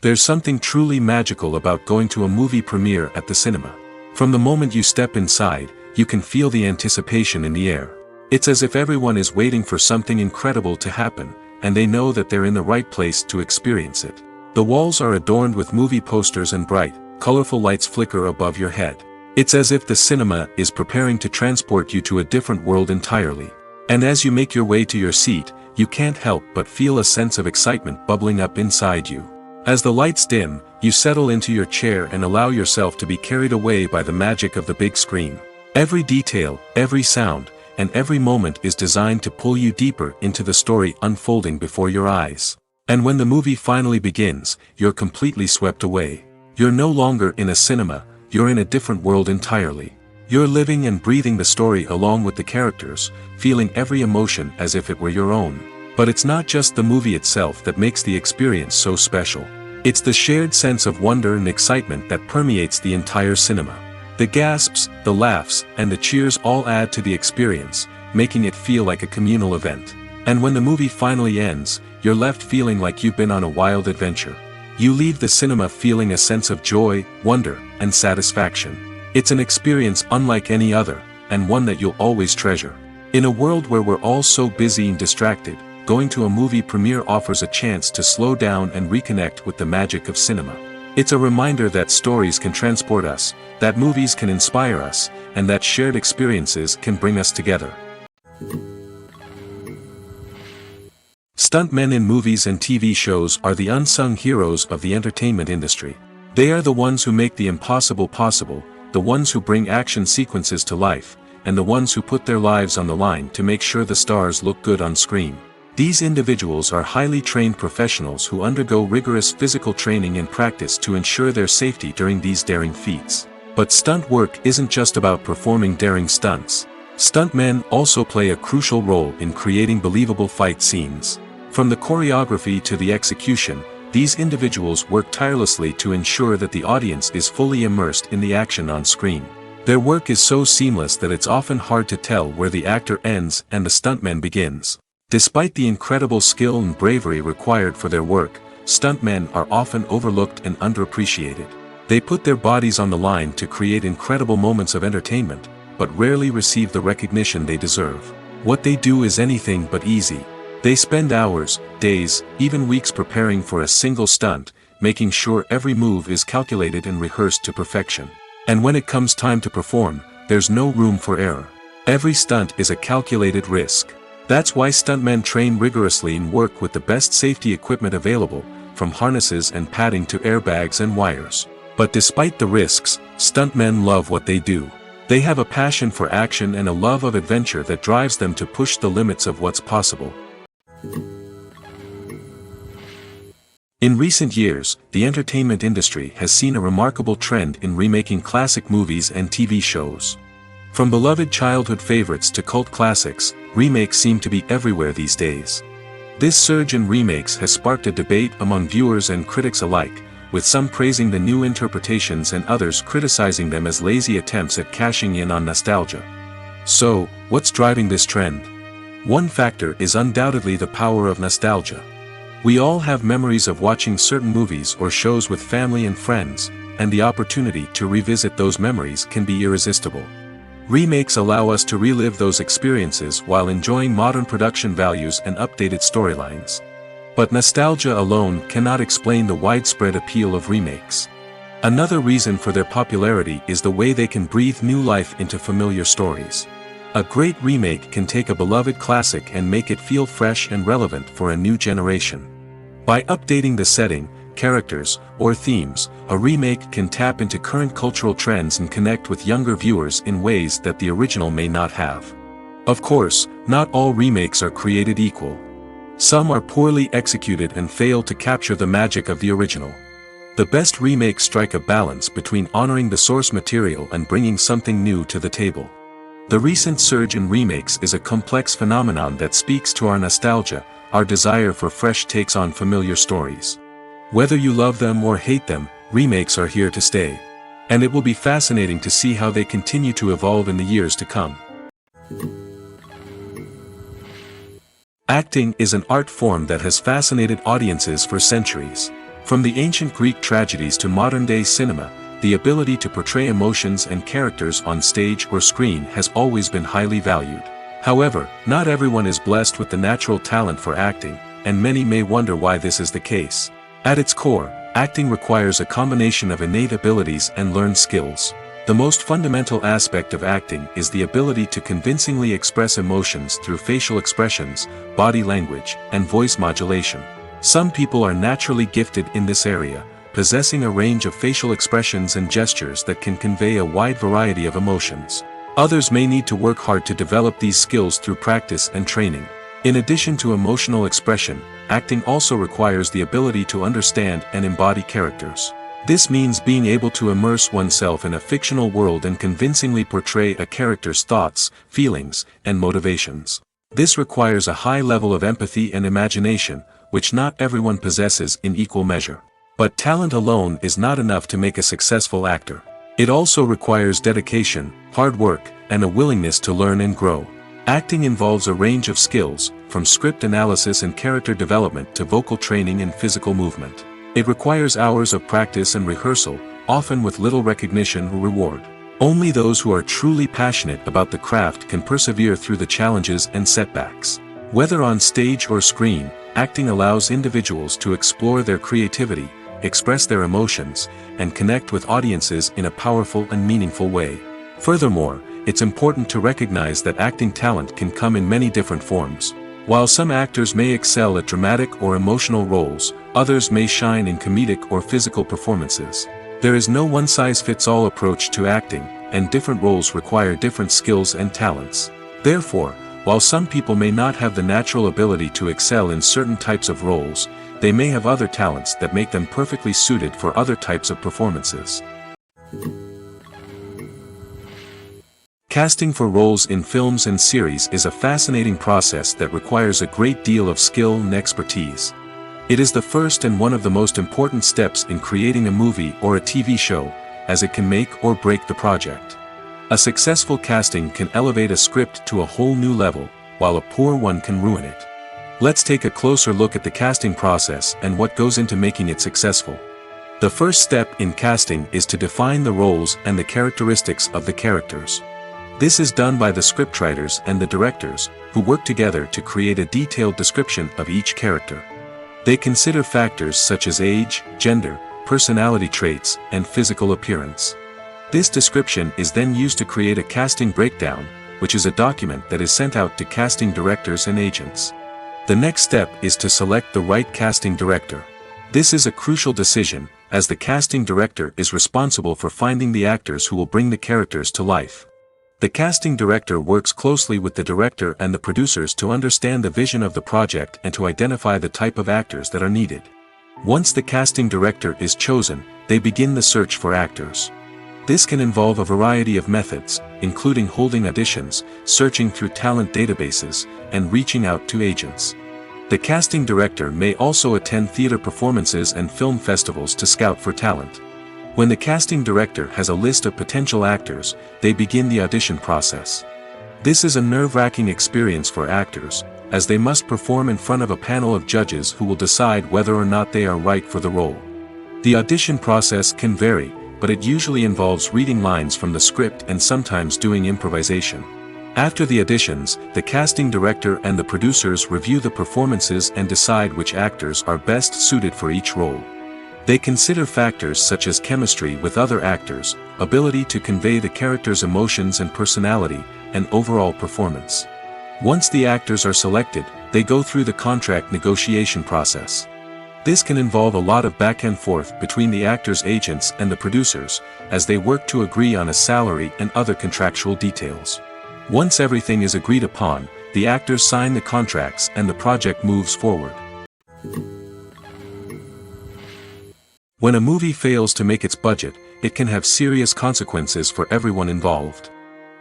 There's something truly magical about going to a movie premiere at the cinema. From the moment you step inside, you can feel the anticipation in the air. It's as if everyone is waiting for something incredible to happen, and they know that they're in the right place to experience it. The walls are adorned with movie posters and bright, colorful lights flicker above your head. It's as if the cinema is preparing to transport you to a different world entirely. And as you make your way to your seat, you can't help but feel a sense of excitement bubbling up inside you. As the lights dim, you settle into your chair and allow yourself to be carried away by the magic of the big screen. Every detail, every sound, and every moment is designed to pull you deeper into the story unfolding before your eyes. And when the movie finally begins, you're completely swept away. You're no longer in a cinema, you're in a different world entirely. You're living and breathing the story along with the characters, feeling every emotion as if it were your own. But it's not just the movie itself that makes the experience so special. It's the shared sense of wonder and excitement that permeates the entire cinema. The gasps, the laughs, and the cheers all add to the experience, making it feel like a communal event. And when the movie finally ends, you're left feeling like you've been on a wild adventure. You leave the cinema feeling a sense of joy, wonder, and satisfaction. It's an experience unlike any other, and one that you'll always treasure. In a world where we're all so busy and distracted, going to a movie premiere offers a chance to slow down and reconnect with the magic of cinema. It's a reminder that stories can transport us, that movies can inspire us, and that shared experiences can bring us together. Stuntmen in movies and TV shows are the unsung heroes of the entertainment industry. They are the ones who make the impossible possible, the ones who bring action sequences to life, and the ones who put their lives on the line to make sure the stars look good on screen. These individuals are highly trained professionals who undergo rigorous physical training and practice to ensure their safety during these daring feats. But stunt work isn't just about performing daring stunts. Stuntmen also play a crucial role in creating believable fight scenes. From the choreography to the execution, these individuals work tirelessly to ensure that the audience is fully immersed in the action on screen. Their work is so seamless that it's often hard to tell where the actor ends and the stuntman begins. Despite the incredible skill and bravery required for their work, stuntmen are often overlooked and underappreciated. They put their bodies on the line to create incredible moments of entertainment, but rarely receive the recognition they deserve. What they do is anything but easy. They spend hours, days, even weeks preparing for a single stunt, making sure every move is calculated and rehearsed to perfection. And when it comes time to perform, there's no room for error. Every stunt is a calculated risk. That's why stuntmen train rigorously and work with the best safety equipment available, from harnesses and padding to airbags and wires. But despite the risks, stuntmen love what they do. They have a passion for action and a love of adventure that drives them to push the limits of what's possible. In recent years, the entertainment industry has seen a remarkable trend in remaking classic movies and TV shows. From beloved childhood favorites to cult classics, remakes seem to be everywhere these days. This surge in remakes has sparked a debate among viewers and critics alike, with some praising the new interpretations and others criticizing them as lazy attempts at cashing in on nostalgia. So, what's driving this trend? One factor is undoubtedly the power of nostalgia. We all have memories of watching certain movies or shows with family and friends, and the opportunity to revisit those memories can be irresistible. Remakes allow us to relive those experiences while enjoying modern production values and updated storylines. But nostalgia alone cannot explain the widespread appeal of remakes. Another reason for their popularity is the way they can breathe new life into familiar stories. A great remake can take a beloved classic and make it feel fresh and relevant for a new generation. By updating the setting, characters, or themes, a remake can tap into current cultural trends and connect with younger viewers in ways that the original may not have. Of course, not all remakes are created equal. Some are poorly executed and fail to capture the magic of the original. The best remakes strike a balance between honoring the source material and bringing something new to the table. The recent surge in remakes is a complex phenomenon that speaks to our nostalgia, our desire for fresh takes on familiar stories. Whether you love them or hate them, remakes are here to stay. And it will be fascinating to see how they continue to evolve in the years to come. Acting is an art form that has fascinated audiences for centuries. From the ancient Greek tragedies to modern-day cinema, the ability to portray emotions and characters on stage or screen has always been highly valued. However, not everyone is blessed with the natural talent for acting, and many may wonder why this is the case. At its core, acting requires a combination of innate abilities and learned skills. The most fundamental aspect of acting is the ability to convincingly express emotions through facial expressions, body language, and voice modulation. Some people are naturally gifted in this area, possessing a range of facial expressions and gestures that can convey a wide variety of emotions. Others may need to work hard to develop these skills through practice and training. In addition to emotional expression, acting also requires the ability to understand and embody characters. This means being able to immerse oneself in a fictional world and convincingly portray a character's thoughts, feelings, and motivations. This requires a high level of empathy and imagination, which not everyone possesses in equal measure. But talent alone is not enough to make a successful actor. It also requires dedication, hard work, and a willingness to learn and grow. Acting involves a range of skills, from script analysis and character development to vocal training and physical movement. It requires hours of practice and rehearsal, often with little recognition or reward. Only those who are truly passionate about the craft can persevere through the challenges and setbacks. Whether on stage or screen, acting allows individuals to explore their creativity, express their emotions, and connect with audiences in a powerful and meaningful way. Furthermore, it's important to recognize that acting talent can come in many different forms. While some actors may excel at dramatic or emotional roles, others may shine in comedic or physical performances. There is no one-size-fits-all approach to acting, and different roles require different skills and talents. Therefore, while some people may not have the natural ability to excel in certain types of roles, they may have other talents that make them perfectly suited for other types of performances. Casting for roles in films and series is a fascinating process that requires a great deal of skill and expertise. It is the first and one of the most important steps in creating a movie or a TV show, as it can make or break the project. A successful casting can elevate a script to a whole new level, while a poor one can ruin it. Let's take a closer look at the casting process and what goes into making it successful. The first step in casting is to define the roles and the characteristics of the characters. This is done by the scriptwriters and the directors, who work together to create a detailed description of each character. They consider factors such as age, gender, personality traits, and physical appearance. This description is then used to create a casting breakdown, which is a document that is sent out to casting directors and agents. The next step is to select the right casting director. This is a crucial decision, as the casting director is responsible for finding the actors who will bring the characters to life. The casting director works closely with the director and the producers to understand the vision of the project and to identify the type of actors that are needed. Once the casting director is chosen, they begin the search for actors. This can involve a variety of methods, including holding auditions, searching through talent databases, and reaching out to agents. The casting director may also attend theater performances and film festivals to scout for talent. When the casting director has a list of potential actors, they begin the audition process. This is a nerve-wracking experience for actors, as they must perform in front of a panel of judges who will decide whether or not they are right for the role. The audition process can vary, but it usually involves reading lines from the script and sometimes doing improvisation. After the auditions, the casting director and the producers review the performances and decide which actors are best suited for each role. They consider factors such as chemistry with other actors, ability to convey the character's emotions and personality, and overall performance. Once the actors are selected, they go through the contract negotiation process. This can involve a lot of back and forth between the actors' agents and the producers, as they work to agree on a salary and other contractual details. Once everything is agreed upon, the actors sign the contracts and the project moves forward. When a movie fails to make its budget, it can have serious consequences for everyone involved.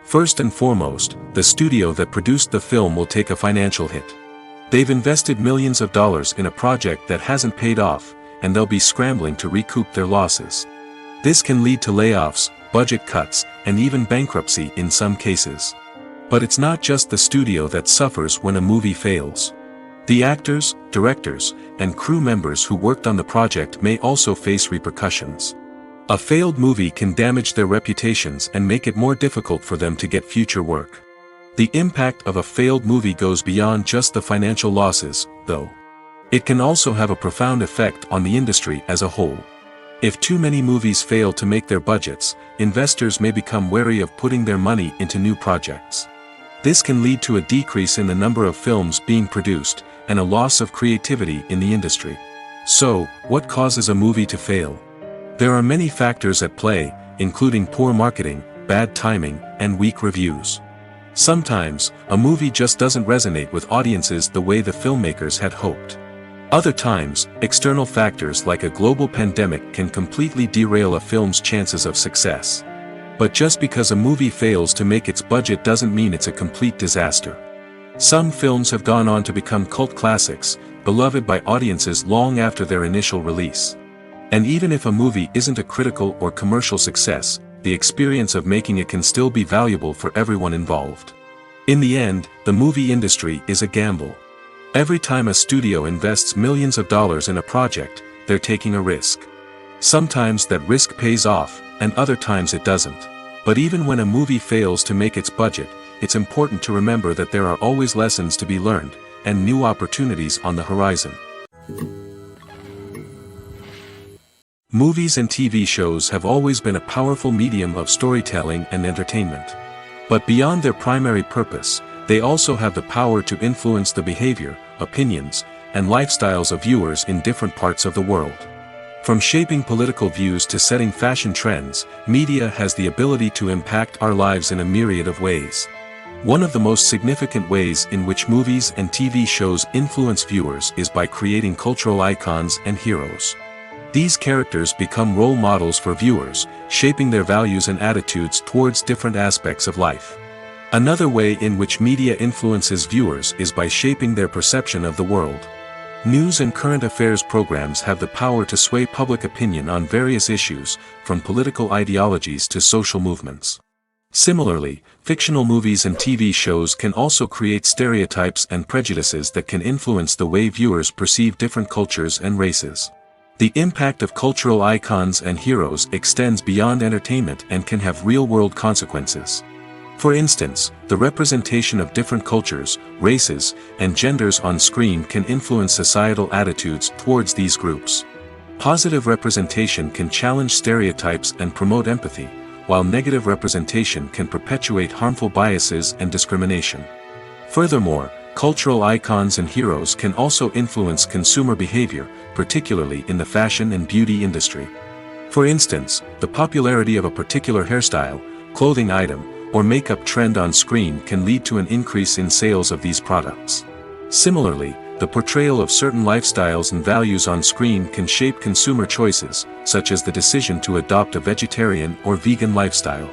First and foremost, the studio that produced the film will take a financial hit. They've invested millions of dollars in a project that hasn't paid off, and they'll be scrambling to recoup their losses. This can lead to layoffs, budget cuts, and even bankruptcy in some cases. But it's not just the studio that suffers when a movie fails. The actors, directors, and crew members who worked on the project may also face repercussions. A failed movie can damage their reputations and make it more difficult for them to get future work. The impact of a failed movie goes beyond just the financial losses, though. It can also have a profound effect on the industry as a whole. If too many movies fail to make their budgets, investors may become wary of putting their money into new projects. This can lead to a decrease in the number of films being produced, and a loss of creativity in the industry. So, what causes a movie to fail? There are many factors at play, including poor marketing, bad timing, and weak reviews. Sometimes, a movie just doesn't resonate with audiences the way the filmmakers had hoped. Other times, external factors like a global pandemic can completely derail a film's chances of success. But just because a movie fails to make its budget doesn't mean it's a complete disaster. Some films have gone on to become cult classics, beloved by audiences long after their initial release. And even if a movie isn't a critical or commercial success, the experience of making it can still be valuable for everyone involved. In the end, the movie industry is a gamble. Every time a studio invests millions of dollars in a project, they're taking a risk. Sometimes that risk pays off, and other times it doesn't. But even when a movie fails to make its budget, it's important to remember that there are always lessons to be learned, and new opportunities on the horizon. Movies and TV shows have always been a powerful medium of storytelling and entertainment. But beyond their primary purpose, they also have the power to influence the behavior, opinions, and lifestyles of viewers in different parts of the world. From shaping political views to setting fashion trends, media has the ability to impact our lives in a myriad of ways. One of the most significant ways in which movies and TV shows influence viewers is by creating cultural icons and heroes. These characters become role models for viewers, shaping their values and attitudes towards different aspects of life. Another way in which media influences viewers is by shaping their perception of the world. News and current affairs programs have the power to sway public opinion on various issues, from political ideologies to social movements. Similarly, fictional movies and TV shows can also create stereotypes and prejudices that can influence the way viewers perceive different cultures and races. The impact of cultural icons and heroes extends beyond entertainment and can have real-world consequences. For instance, the representation of different cultures, races, and genders on screen can influence societal attitudes towards these groups. Positive representation can challenge stereotypes and promote empathy, while negative representation can perpetuate harmful biases and discrimination. Furthermore, cultural icons and heroes can also influence consumer behavior, particularly in the fashion and beauty industry. For instance, the popularity of a particular hairstyle, clothing item, or makeup trend on screen can lead to an increase in sales of these products. Similarly, the portrayal of certain lifestyles and values on screen can shape consumer choices, such as the decision to adopt a vegetarian or vegan lifestyle.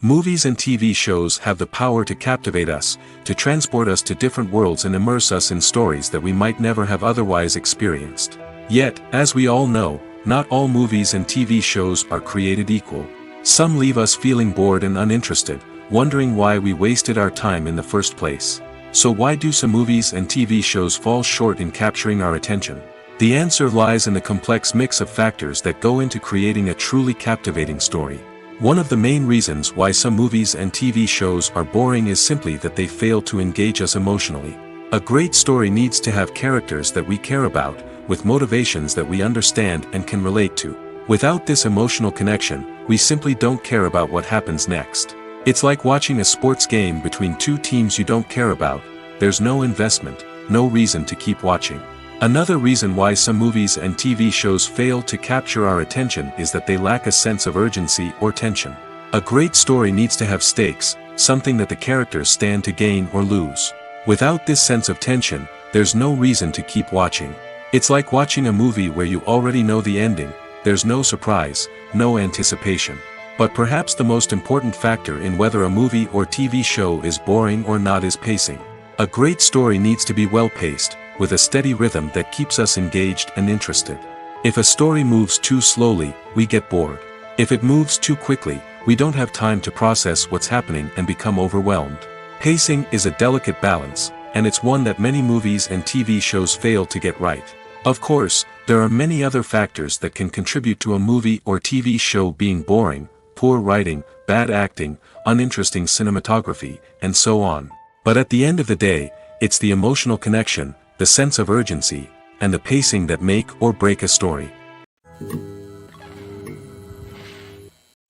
Movies and TV shows have the power to captivate us, to transport us to different worlds and immerse us in stories that we might never have otherwise experienced. Yet, as we all know, not all movies and TV shows are created equal. Some leave us feeling bored and uninterested, wondering why we wasted our time in the first place. So why do some movies and TV shows fall short in capturing our attention? The answer lies in the complex mix of factors that go into creating a truly captivating story. One of the main reasons why some movies and TV shows are boring is simply that they fail to engage us emotionally. A great story needs to have characters that we care about, with motivations that we understand and can relate to. Without this emotional connection, we simply don't care about what happens next. It's like watching a sports game between two teams you don't care about. There's no investment, no reason to keep watching. Another reason why some movies and TV shows fail to capture our attention is that they lack a sense of urgency or tension. A great story needs to have stakes, something that the characters stand to gain or lose. Without this sense of tension, there's no reason to keep watching. It's like watching a movie where you already know the ending. There's no surprise, no anticipation. But perhaps the most important factor in whether a movie or TV show is boring or not is pacing. A great story needs to be well-paced, with a steady rhythm that keeps us engaged and interested. If a story moves too slowly, we get bored. If it moves too quickly, we don't have time to process what's happening and become overwhelmed. Pacing is a delicate balance, and it's one that many movies and TV shows fail to get right. Of course, there are many other factors that can contribute to a movie or TV show being boring: poor writing, bad acting, uninteresting cinematography, and so on. But at the end of the day, it's the emotional connection, the sense of urgency, and the pacing that make or break a story.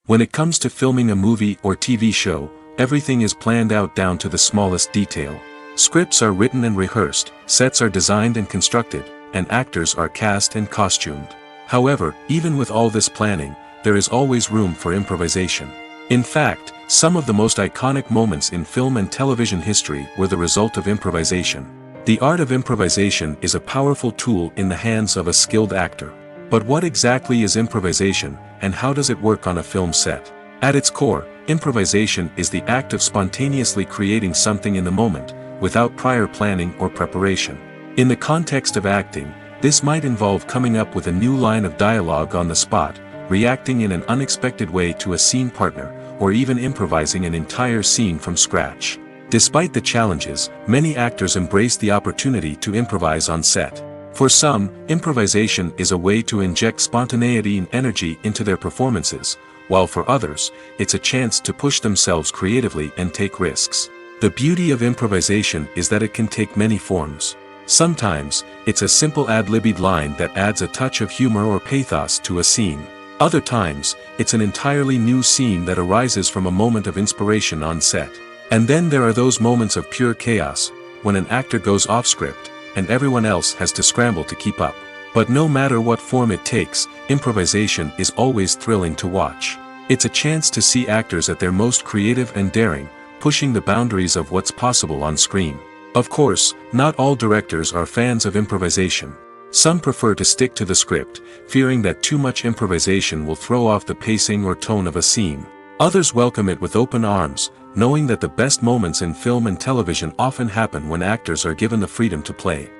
When it comes to filming a movie or TV show, everything is planned out down to the smallest detail. Scripts are written and rehearsed, sets are designed and constructed, and actors are cast and costumed. However, even with all this planning, there is always room for improvisation. In fact, some of the most iconic moments in film and television history were the result of improvisation. The art of improvisation is a powerful tool in the hands of a skilled actor. But what exactly is improvisation, and how does it work on a film set? At its core, improvisation is the act of spontaneously creating something in the moment, without prior planning or preparation. In the context of acting, this might involve coming up with a new line of dialogue on the spot, reacting in an unexpected way to a scene partner, or even improvising an entire scene from scratch. Despite the challenges, many actors embrace the opportunity to improvise on set. For some, improvisation is a way to inject spontaneity and energy into their performances, while for others, it's a chance to push themselves creatively and take risks. The beauty of improvisation is that it can take many forms. Sometimes, it's a simple ad-libbed line that adds a touch of humor or pathos to a scene. Other times, it's an entirely new scene that arises from a moment of inspiration on set. And then there are those moments of pure chaos, when an actor goes off script, and everyone else has to scramble to keep up. But no matter what form it takes, improvisation is always thrilling to watch. It's a chance to see actors at their most creative and daring, pushing the boundaries of what's possible on screen. Of course, not all directors are fans of improvisation. Some prefer to stick to the script, fearing that too much improvisation will throw off the pacing or tone of a scene. Others welcome it with open arms, knowing that the best moments in film and television often happen when actors are given the freedom to play.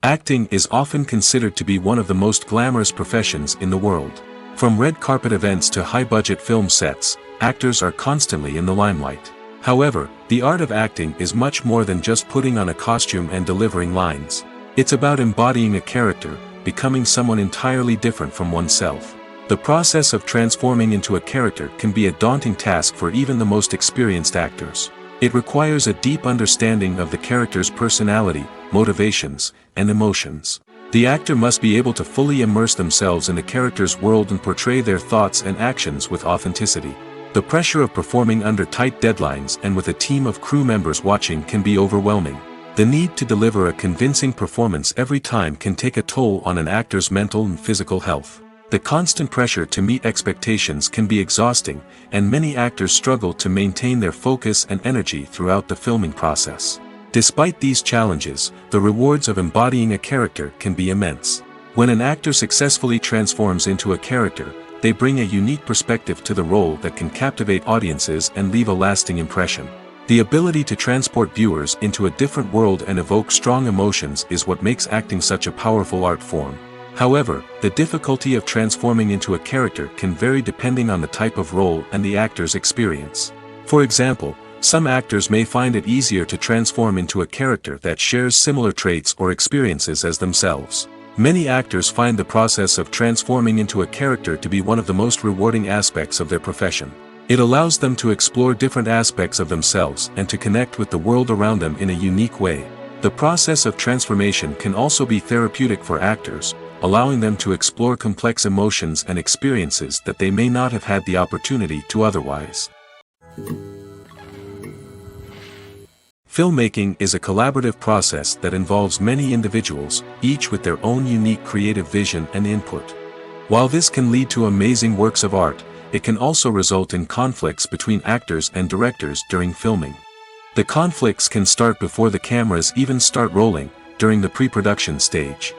Acting is often considered to be one of the most glamorous professions in the world. From red carpet events to high-budget film sets, actors are constantly in the limelight. However, the art of acting is much more than just putting on a costume and delivering lines. It's about embodying a character, becoming someone entirely different from oneself. The process of transforming into a character can be a daunting task for even the most experienced actors. It requires a deep understanding of the character's personality, motivations, and emotions. The actor must be able to fully immerse themselves in the character's world and portray their thoughts and actions with authenticity. The pressure of performing under tight deadlines and with a team of crew members watching can be overwhelming. The need to deliver a convincing performance every time can take a toll on an actor's mental and physical health. The constant pressure to meet expectations can be exhausting, and many actors struggle to maintain their focus and energy throughout the filming process. Despite these challenges, the rewards of embodying a character can be immense. When an actor successfully transforms into a character, they bring a unique perspective to the role that can captivate audiences and leave a lasting impression. The ability to transport viewers into a different world and evoke strong emotions is what makes acting such a powerful art form. However, the difficulty of transforming into a character can vary depending on the type of role and the actor's experience. For example, Some actors may find it easier to transform into a character that shares similar traits or experiences as themselves. Many actors find the process of transforming into a character to be one of the most rewarding aspects of their profession. It allows them to explore different aspects of themselves and to connect with the world around them in a unique way. The process of transformation can also be therapeutic for actors, allowing them to explore complex emotions and experiences that they may not have had the opportunity to otherwise. Filmmaking is a collaborative process that involves many individuals, each with their own unique creative vision and input. While this can lead to amazing works of art, it can also result in conflicts between actors and directors during filming. The conflicts can start before the cameras even start rolling, during the pre-production stage.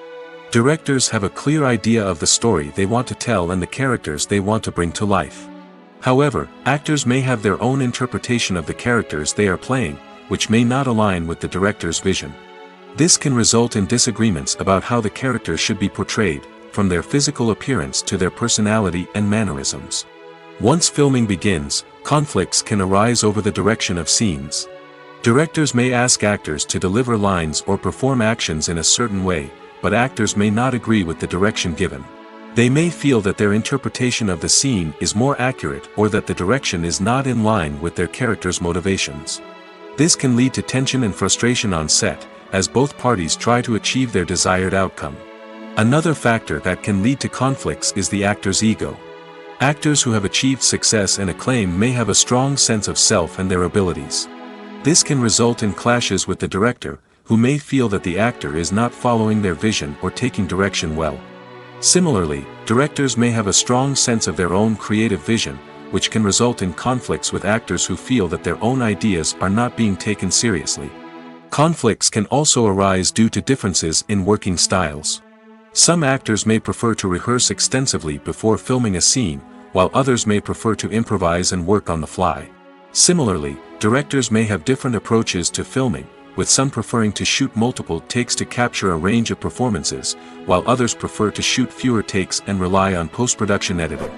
Directors have a clear idea of the story they want to tell and the characters they want to bring to life. However, actors may have their own interpretation of the characters they are playing, which may not align with the director's vision. This can result in disagreements about how the characters should be portrayed, from their physical appearance to their personality and mannerisms. Once filming begins, conflicts can arise over the direction of scenes. Directors may ask actors to deliver lines or perform actions in a certain way, but actors may not agree with the direction given. They may feel that their interpretation of the scene is more accurate or that the direction is not in line with their character's motivations. This can lead to tension and frustration on set, as both parties try to achieve their desired outcome. Another factor that can lead to conflicts is the actor's ego. Actors who have achieved success and acclaim may have a strong sense of self and their abilities. This can result in clashes with the director, who may feel that the actor is not following their vision or taking direction well. Similarly, directors may have a strong sense of their own creative vision, which can result in conflicts with actors who feel that their own ideas are not being taken seriously. Conflicts can also arise due to differences in working styles. Some actors may prefer to rehearse extensively before filming a scene, while others may prefer to improvise and work on the fly. Similarly, directors may have different approaches to filming, with some preferring to shoot multiple takes to capture a range of performances, while others prefer to shoot fewer takes and rely on post-production editing.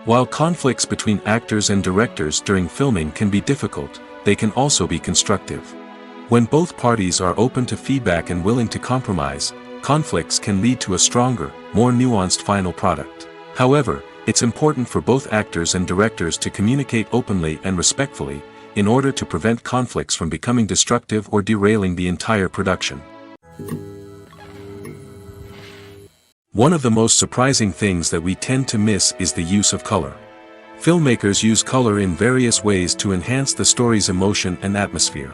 While conflicts between actors and directors during filming can be difficult, they can also be constructive. When both parties are open to feedback and willing to compromise, conflicts can lead to a stronger, more nuanced final product. However, it's important for both actors and directors to communicate openly and respectfully, in order to prevent conflicts from becoming destructive or derailing the entire production. One of the most surprising things that we tend to miss is the use of color. Filmmakers use color in various ways to enhance the story's emotion and atmosphere.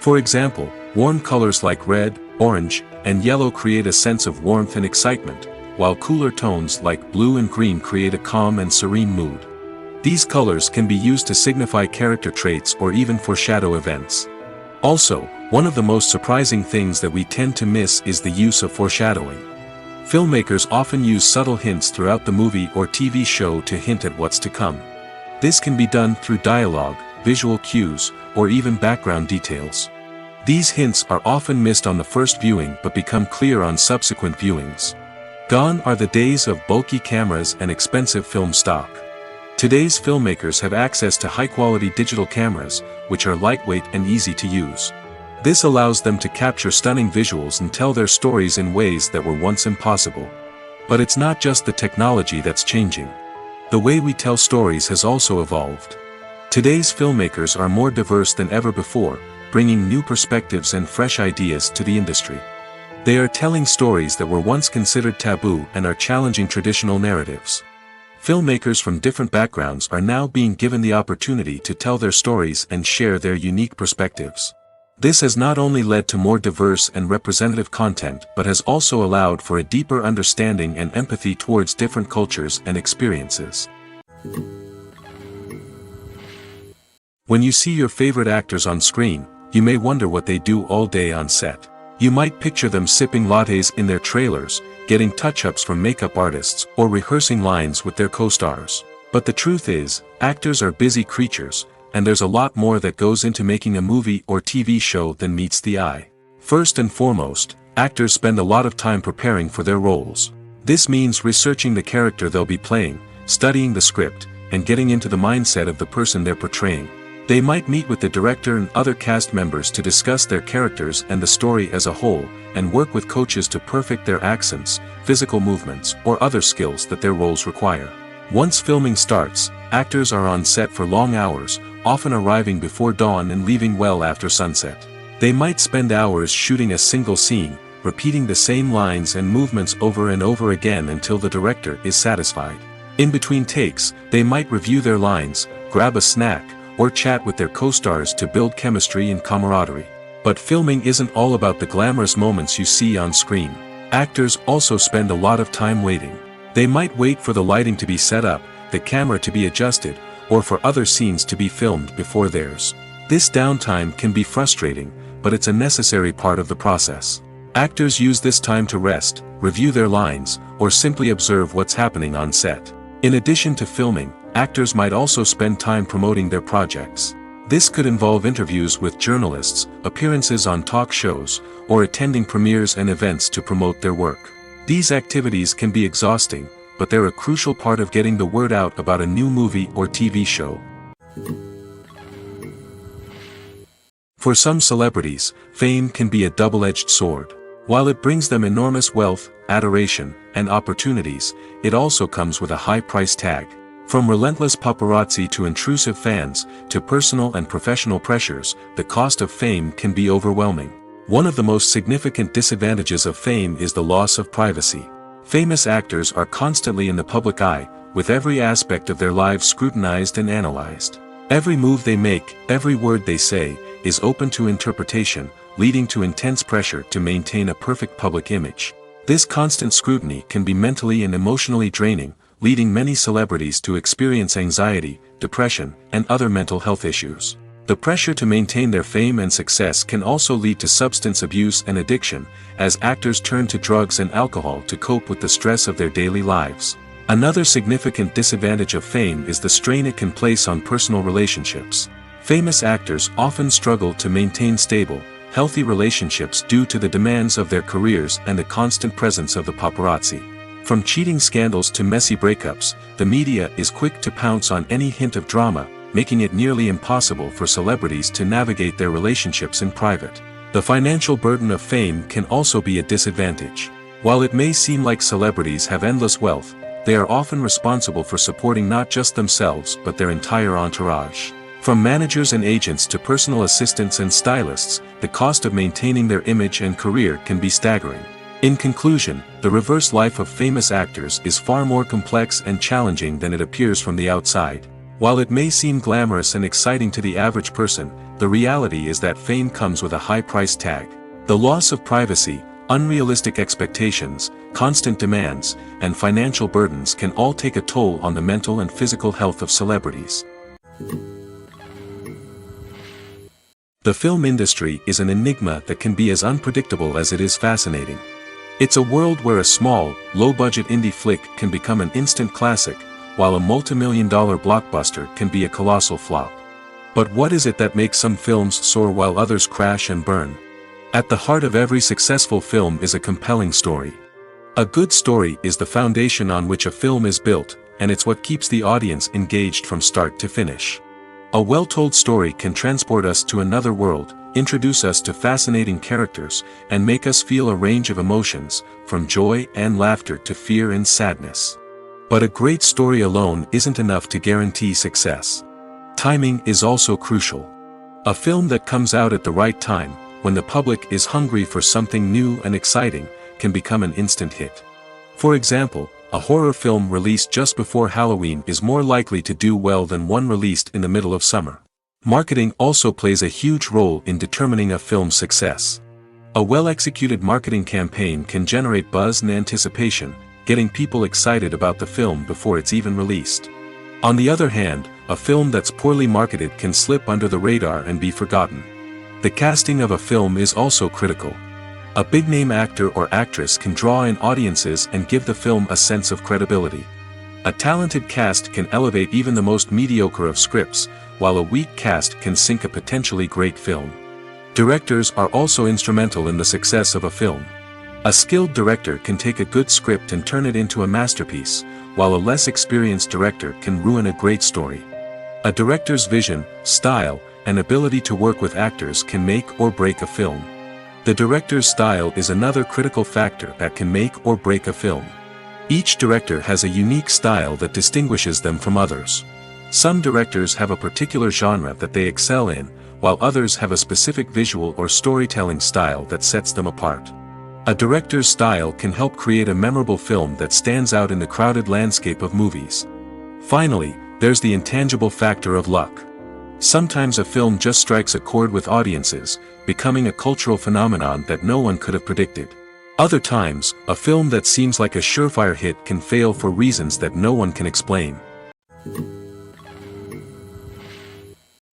For example, warm colors like red, orange, and yellow create a sense of warmth and excitement, while cooler tones like blue and green create a calm and serene mood. These colors can be used to signify character traits or even foreshadow events. Also, one of the most surprising things that we tend to miss is the use of foreshadowing. Filmmakers often use subtle hints throughout the movie or TV show to hint at what's to come. This can be done through dialogue, visual cues, or even background details. These hints are often missed on the first viewing but become clear on subsequent viewings. Gone are the days of bulky cameras and expensive film stock. Today's filmmakers have access to high-quality digital cameras, which are lightweight and easy to use. This allows them to capture stunning visuals and tell their stories in ways that were once impossible. But it's not just the technology that's changing. The way we tell stories has also evolved. Today's filmmakers are more diverse than ever before, bringing new perspectives and fresh ideas to the industry. They are telling stories that were once considered taboo and are challenging traditional narratives. Filmmakers from different backgrounds are now being given the opportunity to tell their stories and share their unique perspectives. This has not only led to more diverse and representative content but has also allowed for a deeper understanding and empathy towards different cultures and experiences. When you see your favorite actors on screen, you may wonder what they do all day on set. You might picture them sipping lattes in their trailers, getting touch-ups from makeup artists, or rehearsing lines with their co-stars. But the truth is, actors are busy creatures, and there's a lot more that goes into making a movie or TV show than meets the eye. First and foremost, actors spend a lot of time preparing for their roles. This means researching the character they'll be playing, studying the script, and getting into the mindset of the person they're portraying. They might meet with the director and other cast members to discuss their characters and the story as a whole, and work with coaches to perfect their accents, physical movements, or other skills that their roles require. Once filming starts, actors are on set for long hours, often arriving before dawn and leaving well after sunset. They might spend hours shooting a single scene, repeating the same lines and movements over and over again until the director is satisfied. In between takes, they might review their lines, grab a snack, or chat with their co-stars to build chemistry and camaraderie. But filming isn't all about the glamorous moments you see on screen. Actors also spend a lot of time waiting. They might wait for the lighting to be set up, the camera to be adjusted, or for other scenes to be filmed before theirs. This downtime can be frustrating, but it's a necessary part of the process. Actors use this time to rest, review their lines, or simply observe what's happening on set. In addition to filming, actors might also spend time promoting their projects. This could involve interviews with journalists, appearances on talk shows, or attending premieres and events to promote their work. These activities can be exhausting, but they're a crucial part of getting the word out about a new movie or TV show. For some celebrities, fame can be a double-edged sword. While it brings them enormous wealth, adoration, and opportunities, it also comes with a high price tag. From relentless paparazzi to intrusive fans, to personal and professional pressures, the cost of fame can be overwhelming. One of the most significant disadvantages of fame is the loss of privacy. Famous actors are constantly in the public eye, with every aspect of their lives scrutinized and analyzed. Every move they make, every word they say, is open to interpretation, leading to intense pressure to maintain a perfect public image. This constant scrutiny can be mentally and emotionally draining, leading many celebrities to experience anxiety, depression, and other mental health issues. The pressure to maintain their fame and success can also lead to substance abuse and addiction, as actors turn to drugs and alcohol to cope with the stress of their daily lives. Another significant disadvantage of fame is the strain it can place on personal relationships. Famous actors often struggle to maintain stable, healthy relationships due to the demands of their careers and the constant presence of the paparazzi. From cheating scandals to messy breakups, the media is quick to pounce on any hint of drama, making it nearly impossible for celebrities to navigate their relationships in private. The financial burden of fame can also be a disadvantage. While it may seem like celebrities have endless wealth, they are often responsible for supporting not just themselves but their entire entourage. From managers and agents to personal assistants and stylists, the cost of maintaining their image and career can be staggering. In conclusion, the reverse life of famous actors is far more complex and challenging than it appears from the outside. While it may seem glamorous and exciting to the average person, the reality is that fame comes with a high price tag. The loss of privacy, unrealistic expectations, constant demands, and financial burdens can all take a toll on the mental and physical health of celebrities. The film industry is an enigma that can be as unpredictable as it is fascinating. It's a world where a small, low-budget indie flick can become an instant classic, while a multi-million-dollar blockbuster can be a colossal flop. But what is it that makes some films soar while others crash and burn? At the heart of every successful film is a compelling story. A good story is the foundation on which a film is built, and it's what keeps the audience engaged from start to finish. A well-told story can transport us to another world, introduce us to fascinating characters, and make us feel a range of emotions, from joy and laughter to fear and sadness. But a great story alone isn't enough to guarantee success. Timing is also crucial. A film that comes out at the right time, when the public is hungry for something new and exciting, can become an instant hit. For example, a horror film released just before Halloween is more likely to do well than one released in the middle of summer. Marketing also plays a huge role in determining a film's success. A well-executed marketing campaign can generate buzz and anticipation, getting people excited about the film before it's even released. On the other hand, a film that's poorly marketed can slip under the radar and be forgotten. The casting of a film is also critical. A big-name actor or actress can draw in audiences and give the film a sense of credibility. A talented cast can elevate even the most mediocre of scripts, while a weak cast can sink a potentially great film. Directors are also instrumental in the success of a film. A skilled director can take a good script and turn it into a masterpiece, while a less experienced director can ruin a great story. A director's vision, style, and ability to work with actors can make or break a film. The director's style is another critical factor that can make or break a film. Each director has a unique style that distinguishes them from others. Some directors have a particular genre that they excel in, while others have a specific visual or storytelling style that sets them apart. A director's style can help create a memorable film that stands out in the crowded landscape of movies. Finally, there's the intangible factor of luck. Sometimes a film just strikes a chord with audiences, becoming a cultural phenomenon that no one could have predicted. Other times, a film that seems like a surefire hit can fail for reasons that no one can explain.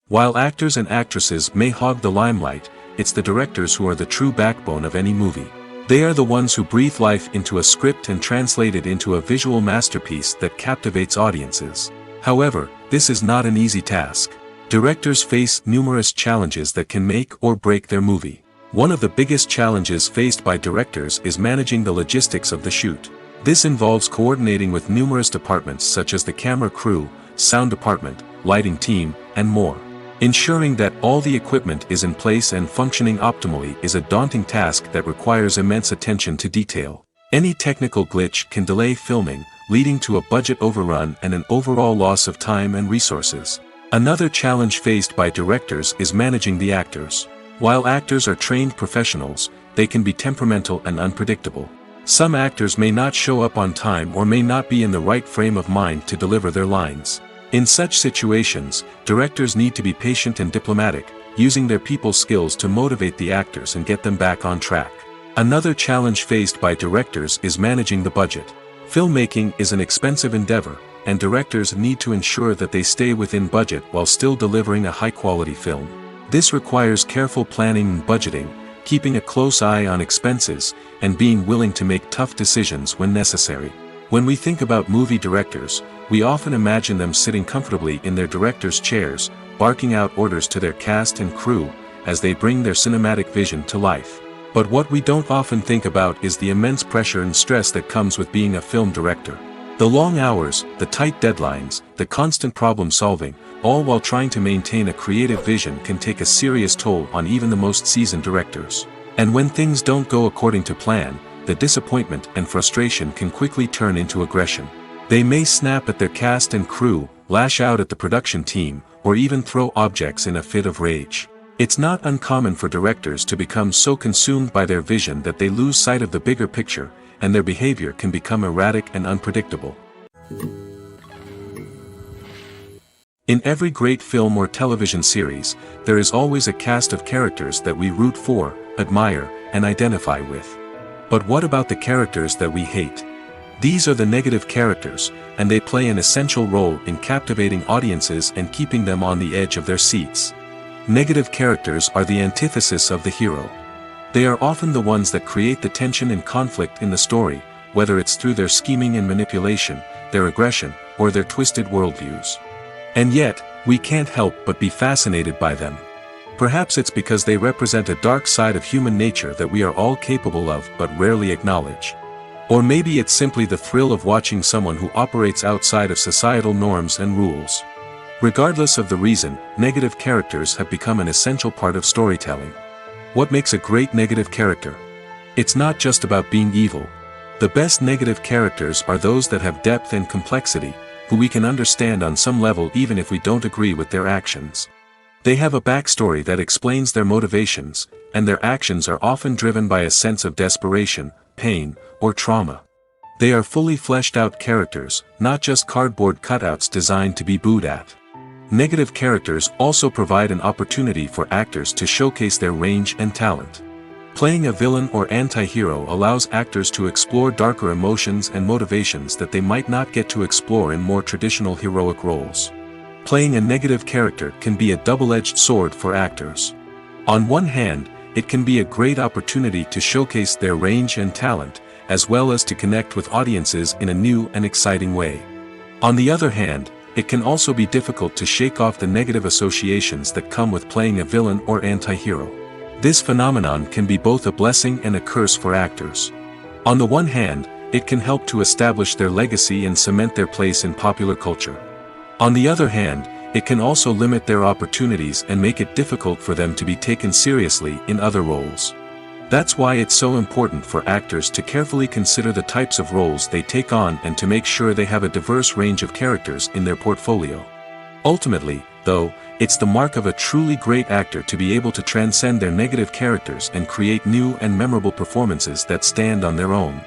While actors and actresses may hog the limelight, it's the directors who are the true backbone of any movie. They are the ones who breathe life into a script and translate it into a visual masterpiece that captivates audiences. However, this is not an easy task. Directors face numerous challenges that can make or break their movie. One of the biggest challenges faced by directors is managing the logistics of the shoot. This involves coordinating with numerous departments such as the camera crew, sound department, lighting team, and more. Ensuring that all the equipment is in place and functioning optimally is a daunting task that requires immense attention to detail. Any technical glitch can delay filming, leading to a budget overrun and an overall loss of time and resources. Another challenge faced by directors is managing the actors. While actors are trained professionals, they can be temperamental and unpredictable. Some actors may not show up on time or may not be in the right frame of mind to deliver their lines. In such situations, directors need to be patient and diplomatic, using their people skills to motivate the actors and get them back on track. Another challenge faced by directors is managing the budget. Filmmaking is an expensive endeavor, and directors need to ensure that they stay within budget while still delivering a high-quality film. This requires careful planning and budgeting, keeping a close eye on expenses, and being willing to make tough decisions when necessary. When we think about movie directors, we often imagine them sitting comfortably in their director's chairs, barking out orders to their cast and crew, as they bring their cinematic vision to life. But what we don't often think about is the immense pressure and stress that comes with being a film director. The long hours, the tight deadlines, the constant problem solving, all while trying to maintain a creative vision can take a serious toll on even the most seasoned directors. And when things don't go according to plan, the disappointment and frustration can quickly turn into aggression. They may snap at their cast and crew, lash out at the production team, or even throw objects in a fit of rage. It's not uncommon for directors to become so consumed by their vision that they lose sight of the bigger picture, and their behavior can become erratic and unpredictable. In every great film or television series, there is always a cast of characters that we root for, admire, and identify with. But what about the characters that we hate? These are the negative characters, and they play an essential role in captivating audiences and keeping them on the edge of their seats. Negative characters are the antithesis of the hero. They are often the ones that create the tension and conflict in the story, whether it's through their scheming and manipulation, their aggression, or their twisted worldviews. And yet, we can't help but be fascinated by them. Perhaps it's because they represent a dark side of human nature that we are all capable of but rarely acknowledge. Or maybe it's simply the thrill of watching someone who operates outside of societal norms and rules. Regardless of the reason, negative characters have become an essential part of storytelling. What makes a great negative character? It's not just about being evil. The best negative characters are those that have depth and complexity, who we can understand on some level even if we don't agree with their actions. They have a backstory that explains their motivations, and their actions are often driven by a sense of desperation, pain, or trauma. They are fully fleshed out characters, not just cardboard cutouts designed to be booed at. Negative characters also provide an opportunity for actors to showcase their range and talent. Playing a villain or anti-hero allows actors to explore darker emotions and motivations that they might not get to explore in more traditional heroic roles. Playing a negative character can be a double-edged sword for actors. On one hand, it can be a great opportunity to showcase their range and talent, as well as to connect with audiences in a new and exciting way. On the other hand, it can also be difficult to shake off the negative associations that come with playing a villain or anti-hero. This phenomenon can be both a blessing and a curse for actors. On the one hand, it can help to establish their legacy and cement their place in popular culture. On the other hand, It can also limit their opportunities and make it difficult for them to be taken seriously in other roles. That's why it's so important for actors to carefully consider the types of roles they take on and to make sure they have a diverse range of characters in their portfolio. Ultimately, though, it's the mark of a truly great actor to be able to transcend their negative characters and create new and memorable performances that stand on their own.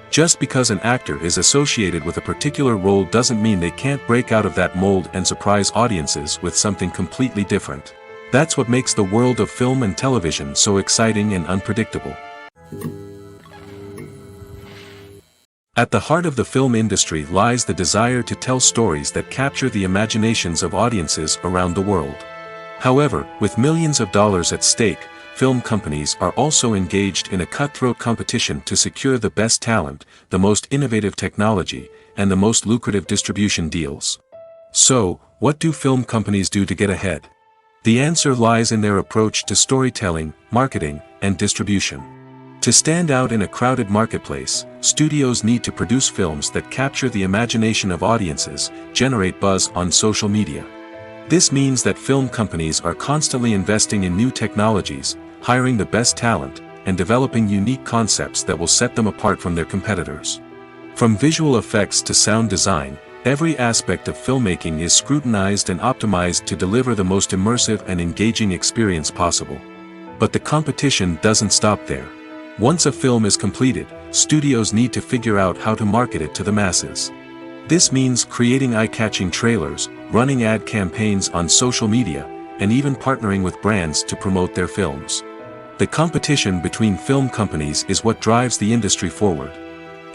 Just because an actor is associated with a particular role doesn't mean they can't break out of that mold and surprise audiences with something completely different. That's what makes the world of film and television so exciting and unpredictable. At the heart of the film industry lies the desire to tell stories that capture the imaginations of audiences around the world. However, with millions of dollars at stake, film companies are also engaged in a cutthroat competition to secure the best talent, the most innovative technology, and the most lucrative distribution deals. So, what do film companies do to get ahead? The answer lies in their approach to storytelling, marketing, and distribution. To stand out in a crowded marketplace, studios need to produce films that capture the imagination of audiences, generate buzz on social media. This means that film companies are constantly investing in new technologies, hiring the best talent, and developing unique concepts that will set them apart from their competitors. From visual effects to sound design, every aspect of filmmaking is scrutinized and optimized to deliver the most immersive and engaging experience possible. But the competition doesn't stop there. Once a film is completed, studios need to figure out how to market it to the masses. This means creating eye-catching trailers, running ad campaigns on social media, and even partnering with brands to promote their films. The competition between film companies is what drives the industry forward.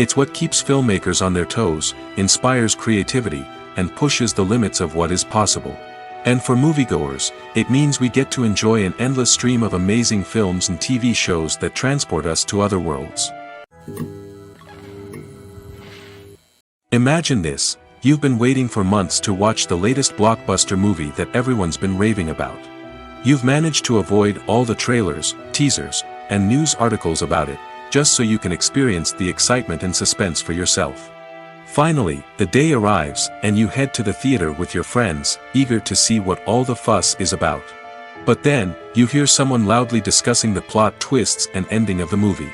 It's what keeps filmmakers on their toes, inspires creativity, and pushes the limits of what is possible. And for moviegoers, it means we get to enjoy an endless stream of amazing films and TV shows that transport us to other worlds. Imagine this: you've been waiting for months to watch the latest blockbuster movie that everyone's been raving about. You've managed to avoid all the trailers, teasers, and news articles about it, just so you can experience the excitement and suspense for yourself. Finally, the day arrives, and you head to the theater with your friends, eager to see what all the fuss is about. But then, you hear someone loudly discussing the plot twists and ending of the movie.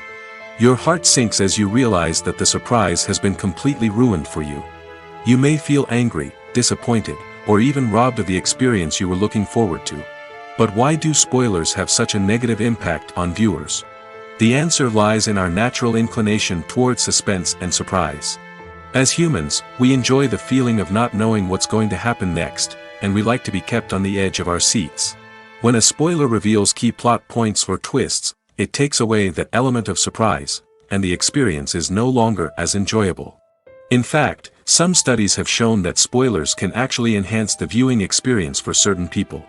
Your heart sinks as you realize that the surprise has been completely ruined for you. You may feel angry, disappointed, or even robbed of the experience you were looking forward to. But why do spoilers have such a negative impact on viewers? The answer lies in our natural inclination toward suspense and surprise. As humans, we enjoy the feeling of not knowing what's going to happen next, and we like to be kept on the edge of our seats. When a spoiler reveals key plot points or twists, it takes away that element of surprise, and the experience is no longer as enjoyable. In fact, some studies have shown that spoilers can actually enhance the viewing experience for certain people.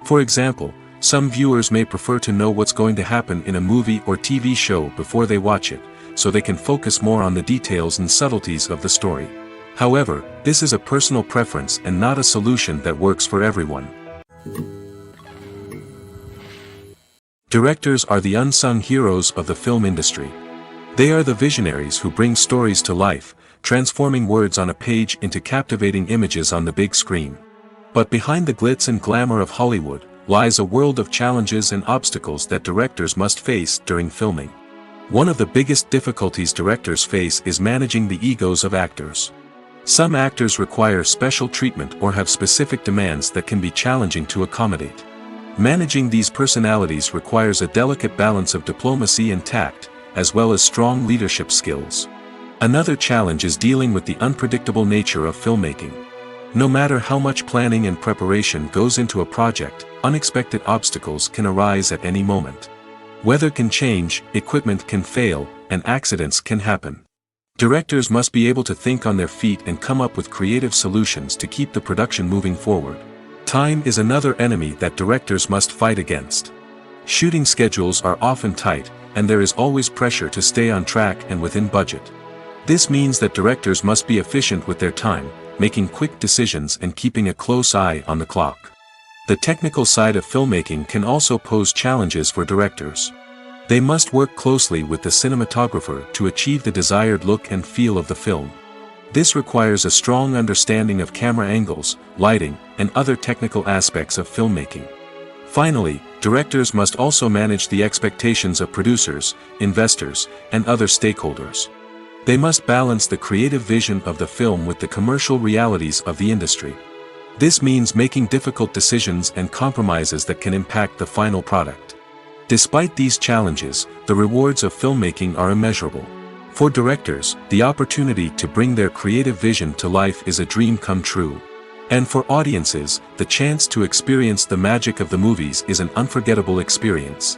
For example, some viewers may prefer to know what's going to happen in a movie or TV show before they watch it, so they can focus more on the details and subtleties of the story. However, this is a personal preference and not a solution that works for everyone. Directors are the unsung heroes of the film industry. They are the visionaries who bring stories to life, transforming words on a page into captivating images on the big screen. But behind the glitz and glamour of Hollywood, lies a world of challenges and obstacles that directors must face during filming. One of the biggest difficulties directors face is managing the egos of actors. Some actors require special treatment or have specific demands that can be challenging to accommodate. Managing these personalities requires a delicate balance of diplomacy and tact, as well as strong leadership skills. Another challenge is dealing with the unpredictable nature of filmmaking. No matter how much planning and preparation goes into a project, unexpected obstacles can arise at any moment. Weather can change, equipment can fail, and accidents can happen. Directors must be able to think on their feet and come up with creative solutions to keep the production moving forward. Time is another enemy that directors must fight against. Shooting schedules are often tight, and there is always pressure to stay on track and within budget. This means that directors must be efficient with their time, making quick decisions and keeping a close eye on the clock. The technical side of filmmaking can also pose challenges for directors. They must work closely with the cinematographer to achieve the desired look and feel of the film. This requires a strong understanding of camera angles, lighting, and other technical aspects of filmmaking. Finally, directors must also manage the expectations of producers, investors, and other stakeholders. They must balance the creative vision of the film with the commercial realities of the industry. This means making difficult decisions and compromises that can impact the final product. Despite these challenges, the rewards of filmmaking are immeasurable. For directors, the opportunity to bring their creative vision to life is a dream come true. And for audiences, the chance to experience the magic of the movies is an unforgettable experience.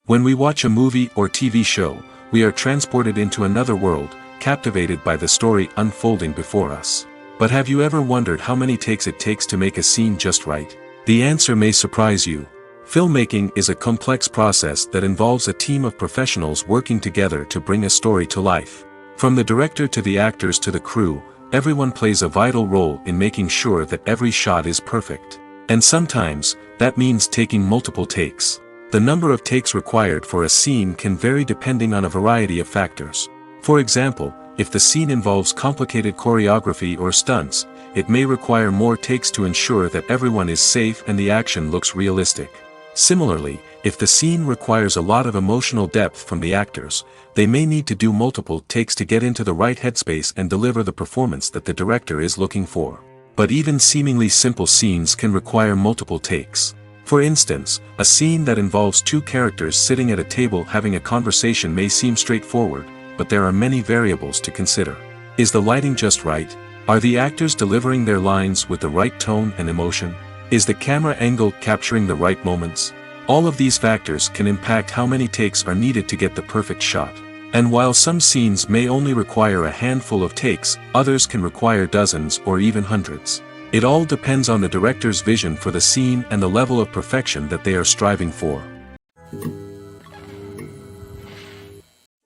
When we watch a movie or TV show, we are transported into another world, captivated by the story unfolding before us. But have you ever wondered how many takes it takes to make a scene just right? The answer may surprise you. Filmmaking is a complex process that involves a team of professionals working together to bring a story to life. From the director to the actors to the crew, everyone plays a vital role in making sure that every shot is perfect. And sometimes, that means taking multiple takes. The number of takes required for a scene can vary depending on a variety of factors. For example, if the scene involves complicated choreography or stunts, it may require more takes to ensure that everyone is safe and the action looks realistic. Similarly, if the scene requires a lot of emotional depth from the actors, they may need to do multiple takes to get into the right headspace and deliver the performance that the director is looking for. But even seemingly simple scenes can require multiple takes. For instance, a scene that involves two characters sitting at a table having a conversation may seem straightforward, but there are many variables to consider. Is the lighting just right? Are the actors delivering their lines with the right tone and emotion? Is the camera angle capturing the right moments? All of these factors can impact how many takes are needed to get the perfect shot. And while some scenes may only require a handful of takes, others can require dozens or even hundreds. It all depends on the director's vision for the scene and the level of perfection that they are striving for.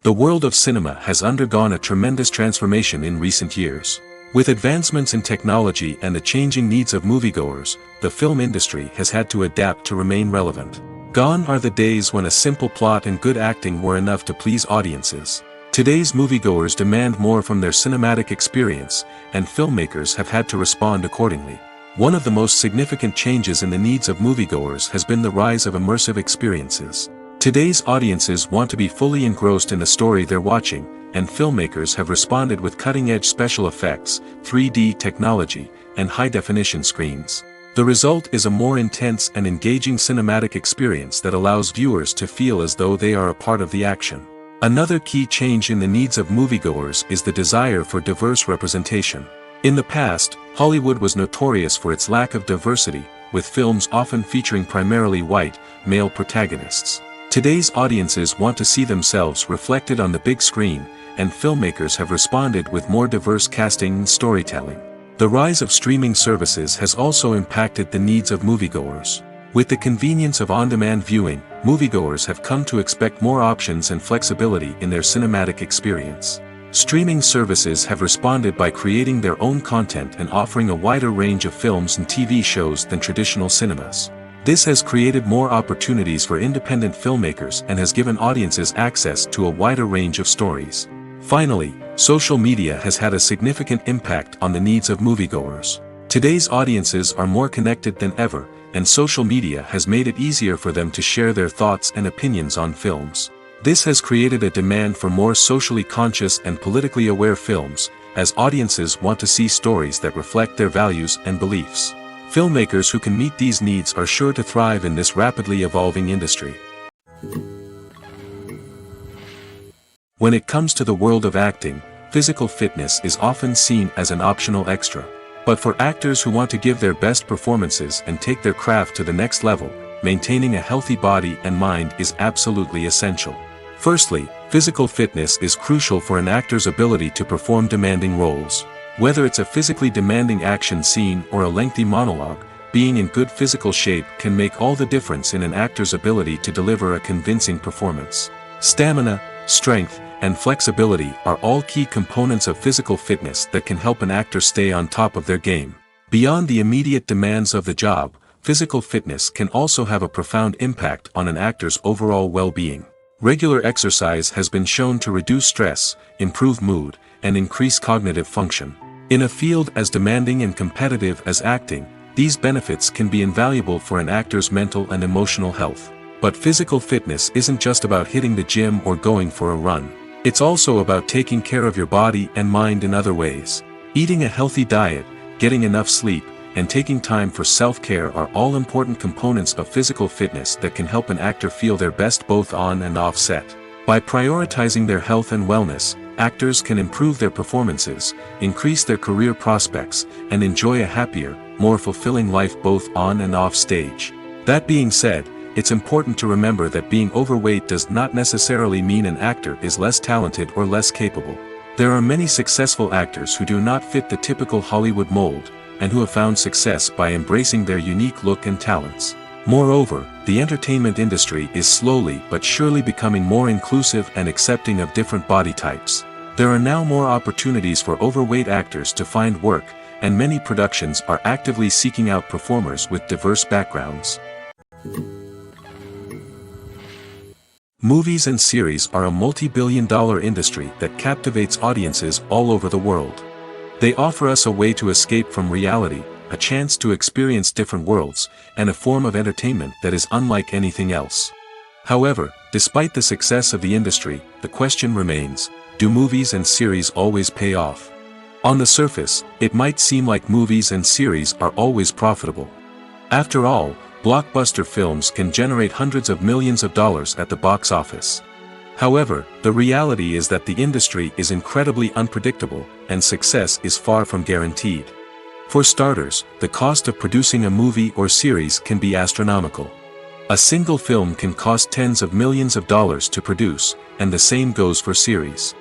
The world of cinema has undergone a tremendous transformation in recent years. With advancements in technology and the changing needs of moviegoers, the film industry has had to adapt to remain relevant. Gone are the days when a simple plot and good acting were enough to please audiences. Today's moviegoers demand more from their cinematic experience, and filmmakers have had to respond accordingly. One of the most significant changes in the needs of moviegoers has been the rise of immersive experiences. Today's audiences want to be fully engrossed in the story they're watching, and filmmakers have responded with cutting-edge special effects, 3D technology, and high-definition screens. The result is a more intense and engaging cinematic experience that allows viewers to feel as though they are a part of the action. Another key change in the needs of moviegoers is the desire for diverse representation. In the past, Hollywood was notorious for its lack of diversity, with films often featuring primarily white, male protagonists. Today's audiences want to see themselves reflected on the big screen, and filmmakers have responded with more diverse casting and storytelling. The rise of streaming services has also impacted the needs of moviegoers. With the convenience of on-demand viewing, moviegoers have come to expect more options and flexibility in their cinematic experience. Streaming services have responded by creating their own content and offering a wider range of films and TV shows than traditional cinemas. This has created more opportunities for independent filmmakers and has given audiences access to a wider range of stories. Finally, social media has had a significant impact on the needs of moviegoers. Today's audiences are more connected than ever, and social media has made it easier for them to share their thoughts and opinions on films. This has created a demand for more socially conscious and politically aware films, as audiences want to see stories that reflect their values and beliefs. Filmmakers who can meet these needs are sure to thrive in this rapidly evolving industry. When it comes to the world of acting, physical fitness is often seen as an optional extra. But for actors who want to give their best performances and take their craft to the next level, maintaining a healthy body and mind is absolutely essential. Firstly, physical fitness is crucial for an actor's ability to perform demanding roles. Whether it's a physically demanding action scene or a lengthy monologue, being in good physical shape can make all the difference in an actor's ability to deliver a convincing performance. Stamina, strength, and flexibility are all key components of physical fitness that can help an actor stay on top of their game. Beyond the immediate demands of the job, physical fitness can also have a profound impact on an actor's overall well-being. Regular exercise has been shown to reduce stress, improve mood, and increase cognitive function. In a field as demanding and competitive as acting, these benefits can be invaluable for an actor's mental and emotional health. But physical fitness isn't just about hitting the gym or going for a run. It's also about taking care of your body and mind in other ways. Eating a healthy diet, getting enough sleep, and taking time for self-care are all important components of physical fitness that can help an actor feel their best both on and off set. By prioritizing their health and wellness, actors can improve their performances, increase their career prospects, and enjoy a happier, more fulfilling life both on and off stage. That being said, it's important to remember that being overweight does not necessarily mean an actor is less talented or less capable. There are many successful actors who do not fit the typical Hollywood mold, and who have found success by embracing their unique look and talents. Moreover, the entertainment industry is slowly but surely becoming more inclusive and accepting of different body types. There are now more opportunities for overweight actors to find work, and many productions are actively seeking out performers with diverse backgrounds. Movies and series are a multi-billion-dollar industry that captivates audiences all over the world. They offer us a way to escape from reality, a chance to experience different worlds, and a form of entertainment that is unlike anything else. However, despite the success of the industry, the question remains, do movies and series always pay off? On the surface, it might seem like movies and series are always profitable. After all, blockbuster films can generate hundreds of millions of dollars at the box office. However, the reality is that the industry is incredibly unpredictable, and success is far from guaranteed. For starters, the cost of producing a movie or series can be astronomical. A single film can cost tens of millions of dollars to produce, and the same goes for series.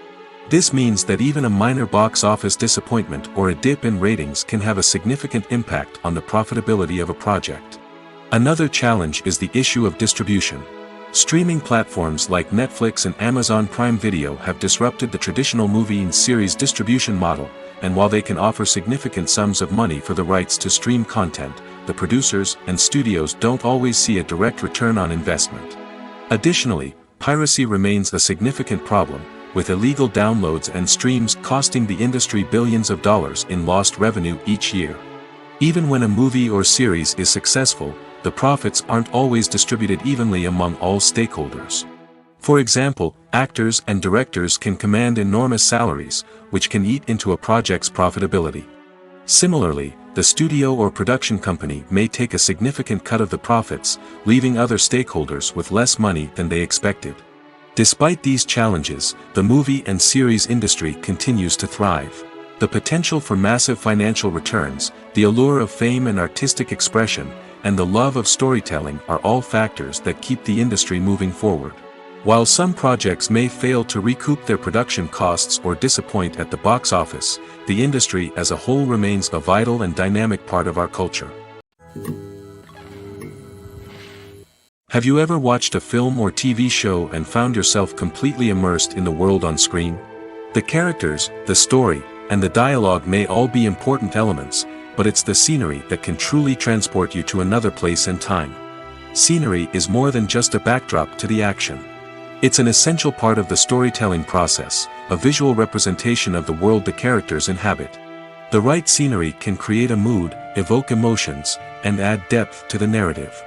This means that even a minor box office disappointment or a dip in ratings can have a significant impact on the profitability of a project. Another challenge is the issue of distribution. Streaming platforms like Netflix and Amazon Prime Video have disrupted the traditional movie and series distribution model, and while they can offer significant sums of money for the rights to stream content, the producers and studios don't always see a direct return on investment. Additionally, piracy remains a significant problem, with illegal downloads and streams costing the industry billions of dollars in lost revenue each year. Even when a movie or series is successful, the profits aren't always distributed evenly among all stakeholders. For example, actors and directors can command enormous salaries, which can eat into a project's profitability. Similarly, the studio or production company may take a significant cut of the profits, leaving other stakeholders with less money than they expected. Despite these challenges, the movie and series industry continues to thrive. The potential for massive financial returns, the allure of fame and artistic expression, and the love of storytelling are all factors that keep the industry moving forward. While some projects may fail to recoup their production costs or disappoint at the box office, the industry as a whole remains a vital and dynamic part of our culture. Have you ever watched a film or TV show and found yourself completely immersed in the world on screen? The characters, the story, and the dialogue may all be important elements, but it's the scenery that can truly transport you to another place and time. Scenery is more than just a backdrop to the action. It's an essential part of the storytelling process, a visual representation of the world the characters inhabit. The right scenery can create a mood, evoke emotions, and add depth to the narrative.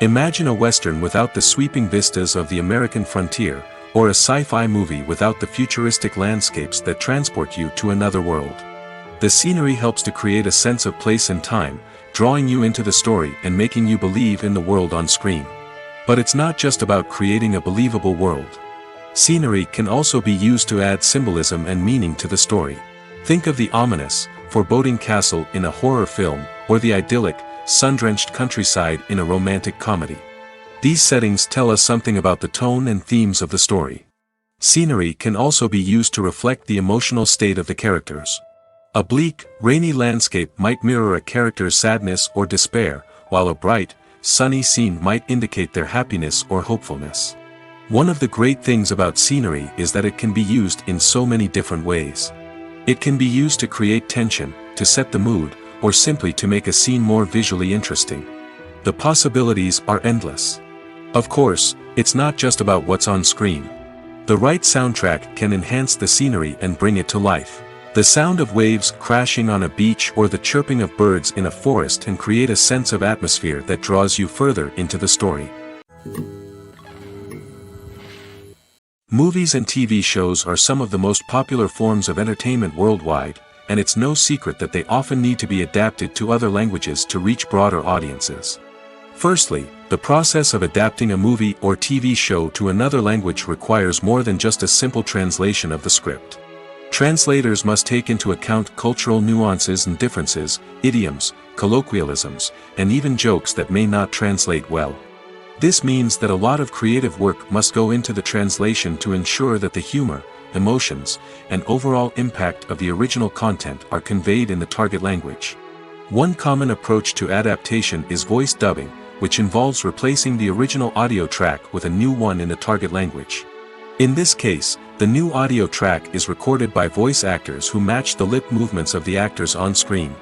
Imagine a Western without the sweeping vistas of the American frontier, or a sci-fi movie without the futuristic landscapes that transport you to another world. The scenery helps to create a sense of place and time, drawing you into the story and making you believe in the world on screen. But it's not just about creating a believable world. Scenery can also be used to add symbolism and meaning to the story. Think of the ominous, foreboding castle in a horror film, or the idyllic, sun-drenched countryside in a romantic comedy. These settings tell us something about the tone and themes of the story. Scenery can also be used to reflect the emotional state of the characters. A bleak, rainy landscape might mirror a character's sadness or despair, while a bright, sunny scene might indicate their happiness or hopefulness. One of the great things about scenery is that it can be used in so many different ways. It can be used to create tension, to set the mood, or simply to make a scene more visually interesting. The possibilities are endless. Of course, It's not just about what's on screen. The right soundtrack can enhance the scenery and bring it to life. The sound of waves crashing on a beach or the chirping of birds in a forest can create a sense of atmosphere that draws you further into the story. Movies and TV shows are some of the most popular forms of entertainment worldwide, and it's no secret that they often need to be adapted to other languages to reach broader audiences. Firstly, the process of adapting a movie or TV show to another language requires more than just a simple translation of the script. Translators must take into account cultural nuances and differences, idioms, colloquialisms, and even jokes that may not translate well. This means that a lot of creative work must go into the translation to ensure that the humor, emotions, and overall impact of the original content are conveyed in the target language. One common approach to adaptation is voice dubbing, which involves replacing the original audio track with a new one in the target language. In this case, the new audio track is recorded by voice actors who match the lip movements of the actors on screen.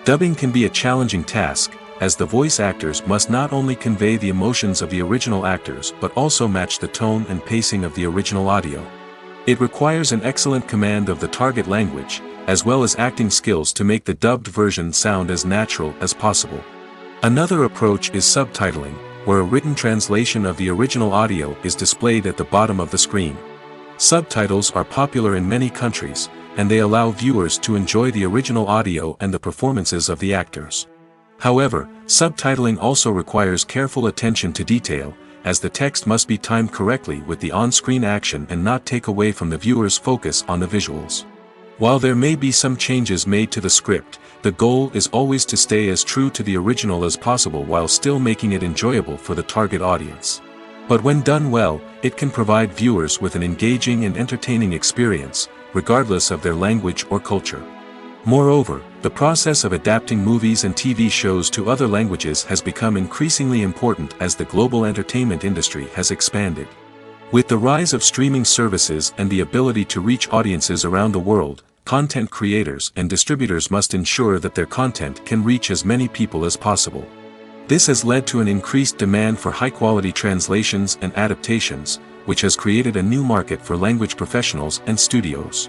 Dubbing can be a challenging task, as the voice actors must not only convey the emotions of the original actors but also match the tone and pacing of the original audio. It requires an excellent command of the target language, as well as acting skills to make the dubbed version sound as natural as possible. Another approach is subtitling, where a written translation of the original audio is displayed at the bottom of the screen. Subtitles are popular in many countries, and they allow viewers to enjoy the original audio and the performances of the actors. However, subtitling also requires careful attention to detail, as the text must be timed correctly with the on-screen action and not take away from the viewer's focus on the visuals. While there may be some changes made to the script, the goal is always to stay as true to the original as possible while still making it enjoyable for the target audience. But when done well, it can provide viewers with an engaging and entertaining experience, regardless of their language or culture. Moreover, the process of adapting movies and TV shows to other languages has become increasingly important as the global entertainment industry has expanded. With the rise of streaming services and the ability to reach audiences around the world, content creators and distributors must ensure that their content can reach as many people as possible. This has led to an increased demand for high-quality translations and adaptations, which has created a new market for language professionals and studios.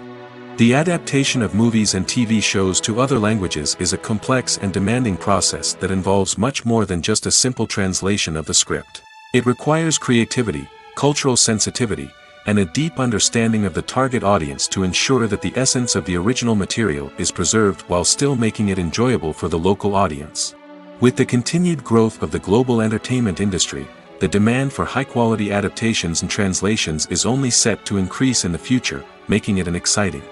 The adaptation of movies and TV shows to other languages is a complex and demanding process that involves much more than just a simple translation of the script. It requires creativity, cultural sensitivity, and a deep understanding of the target audience to ensure that the essence of the original material is preserved while still making it enjoyable for the local audience. With the continued growth of the global entertainment industry, the demand for high-quality adaptations and translations is only set to increase in the future, making it an exciting.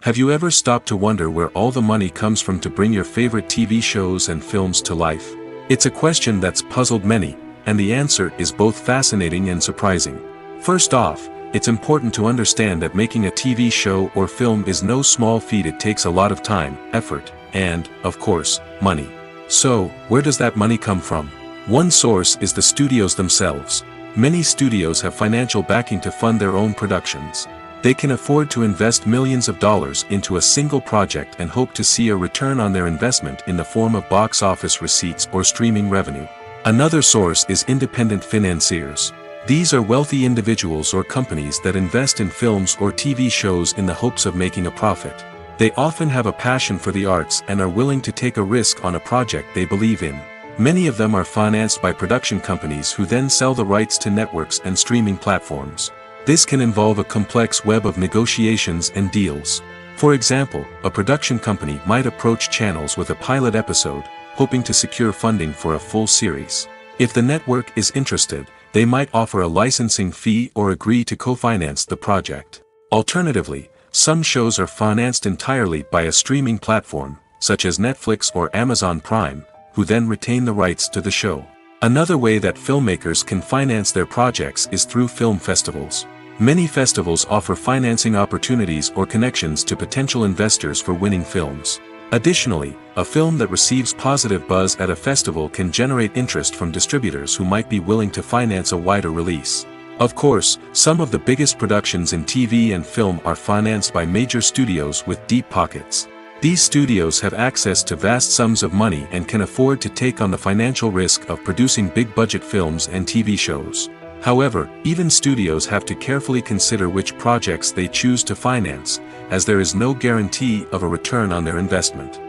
Have you ever stopped to wonder where all the money comes from to bring your favorite TV shows and films to life? It's a question that's puzzled many, and the answer is both fascinating and surprising. First off, it's important to understand that making a TV show or film is no small feat. It takes a lot of time, effort, and, of course, money. So, where does that money come from? One source is the studios themselves. Many studios have financial backing to fund their own productions. They can afford to invest millions of dollars into a single project and hope to see a return on their investment in the form of box office receipts or streaming revenue. Another source is independent financiers. These are wealthy individuals or companies that invest in films or TV shows in the hopes of making a profit. They often have a passion for the arts and are willing to take a risk on a project they believe in. Many of them are financed by production companies who then sell the rights to networks and streaming platforms. This can involve a complex web of negotiations and deals. For example, a production company might approach channels with a pilot episode, hoping to secure funding for a full series. If the network is interested, they might offer a licensing fee or agree to co-finance the project. Alternatively, some shows are financed entirely by a streaming platform, such as Netflix or Amazon Prime, who then retain the rights to the show. Another way that filmmakers can finance their projects is through film festivals. Many festivals offer financing opportunities or connections to potential investors for winning films. Additionally, a film that receives positive buzz at a festival can generate interest from distributors who might be willing to finance a wider release. Of course, some of the biggest productions in TV and film are financed by major studios with deep pockets. These studios have access to vast sums of money and can afford to take on the financial risk of producing big-budget films and TV shows. However, even studios have to carefully consider which projects they choose to finance, as there is no guarantee of a return on their investment.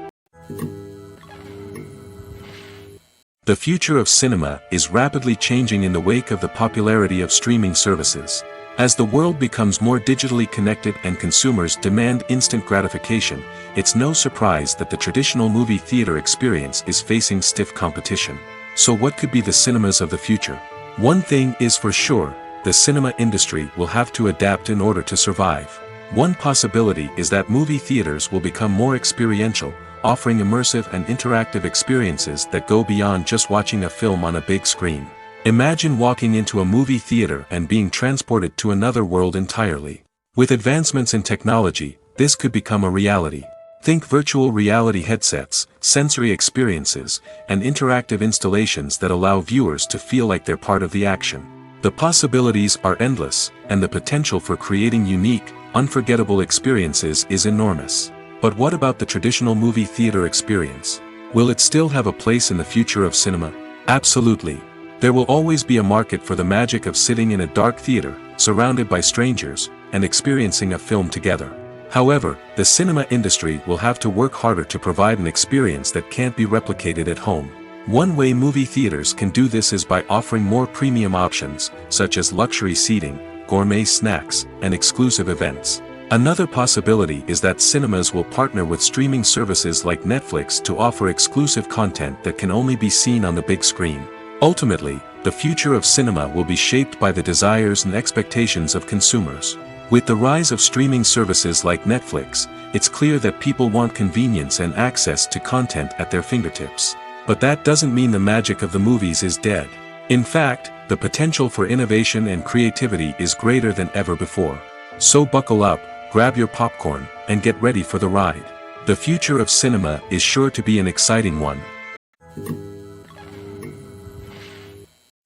The future of cinema is rapidly changing in the wake of the popularity of streaming services. As the world becomes more digitally connected and consumers demand instant gratification, it's no surprise that the traditional movie theater experience is facing stiff competition. So what could be the cinemas of the future? One thing is for sure, the cinema industry will have to adapt in order to survive. One possibility is that movie theaters will become more experiential, offering immersive and interactive experiences that go beyond just watching a film on a big screen. Imagine walking into a movie theater and being transported to another world entirely. With advancements in technology, this could become a reality. Think virtual reality headsets, sensory experiences, and interactive installations that allow viewers to feel like they're part of the action. The possibilities are endless, and the potential for creating unique, unforgettable experiences is enormous. But what about the traditional movie theater experience? Will it still have a place in the future of cinema? Absolutely. There will always be a market for the magic of sitting in a dark theater, surrounded by strangers, and experiencing a film together. However, the cinema industry will have to work harder to provide an experience that can't be replicated at home. One way movie theaters can do this is by offering more premium options, such as luxury seating, gourmet snacks, and exclusive events. Another possibility is that cinemas will partner with streaming services like Netflix to offer exclusive content that can only be seen on the big screen. Ultimately, the future of cinema will be shaped by the desires and expectations of consumers. With the rise of streaming services like Netflix, it's clear that people want convenience and access to content at their fingertips. But that doesn't mean the magic of the movies is dead. In fact, the potential for innovation and creativity is greater than ever before. So buckle up, grab your popcorn, and get ready for the ride. The future of cinema is sure to be an exciting one.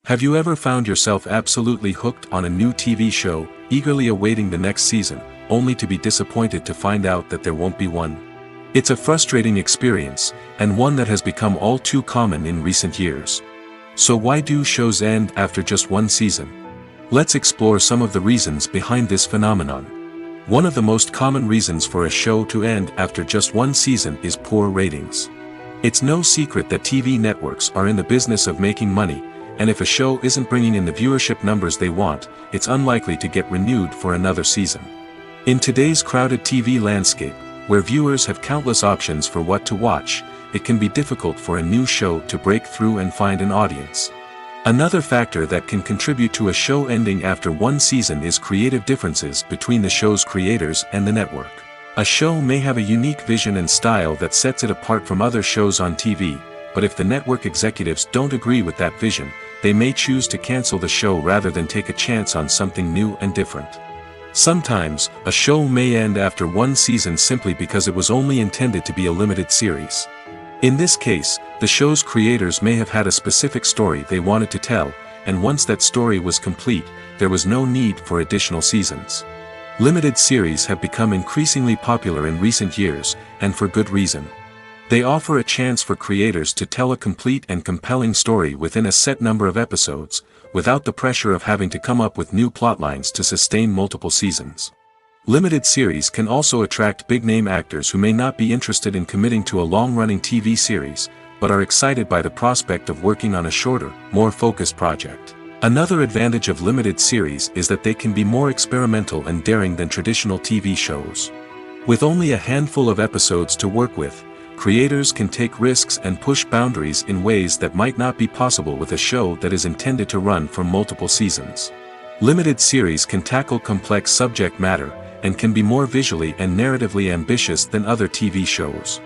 Have you ever found yourself absolutely hooked on a new TV show, eagerly awaiting the next season, only to be disappointed to find out that there won't be one? It's a frustrating experience, and one that has become all too common in recent years. So why do shows end after just one season? Let's explore some of the reasons behind this phenomenon. One of the most common reasons for a show to end after just one season is poor ratings. It's no secret that TV networks are in the business of making money, and if a show isn't bringing in the viewership numbers they want, it's unlikely to get renewed for another season. In today's crowded TV landscape, where viewers have countless options for what to watch, it can be difficult for a new show to break through and find an audience. Another factor that can contribute to a show ending after one season is creative differences between the show's creators and the network. A show may have a unique vision and style that sets it apart from other shows on TV, but if the network executives don't agree with that vision, they may choose to cancel the show rather than take a chance on something new and different. Sometimes, a show may end after one season simply because it was only intended to be a limited series. In this case, the show's creators may have had a specific story they wanted to tell, and once that story was complete, there was no need for additional seasons. Limited series have become increasingly popular in recent years, and for good reason. They offer a chance for creators to tell a complete and compelling story within a set number of episodes, without the pressure of having to come up with new plotlines to sustain multiple seasons. Limited series can also attract big-name actors who may not be interested in committing to a long-running TV series, but are excited by the prospect of working on a shorter, more focused project. Another advantage of limited series is that they can be more experimental and daring than traditional TV shows. With only a handful of episodes to work with, creators can take risks and push boundaries in ways that might not be possible with a show that is intended to run for multiple seasons. Limited series can tackle complex subject matter, and can be more visually and narratively ambitious than other TV shows.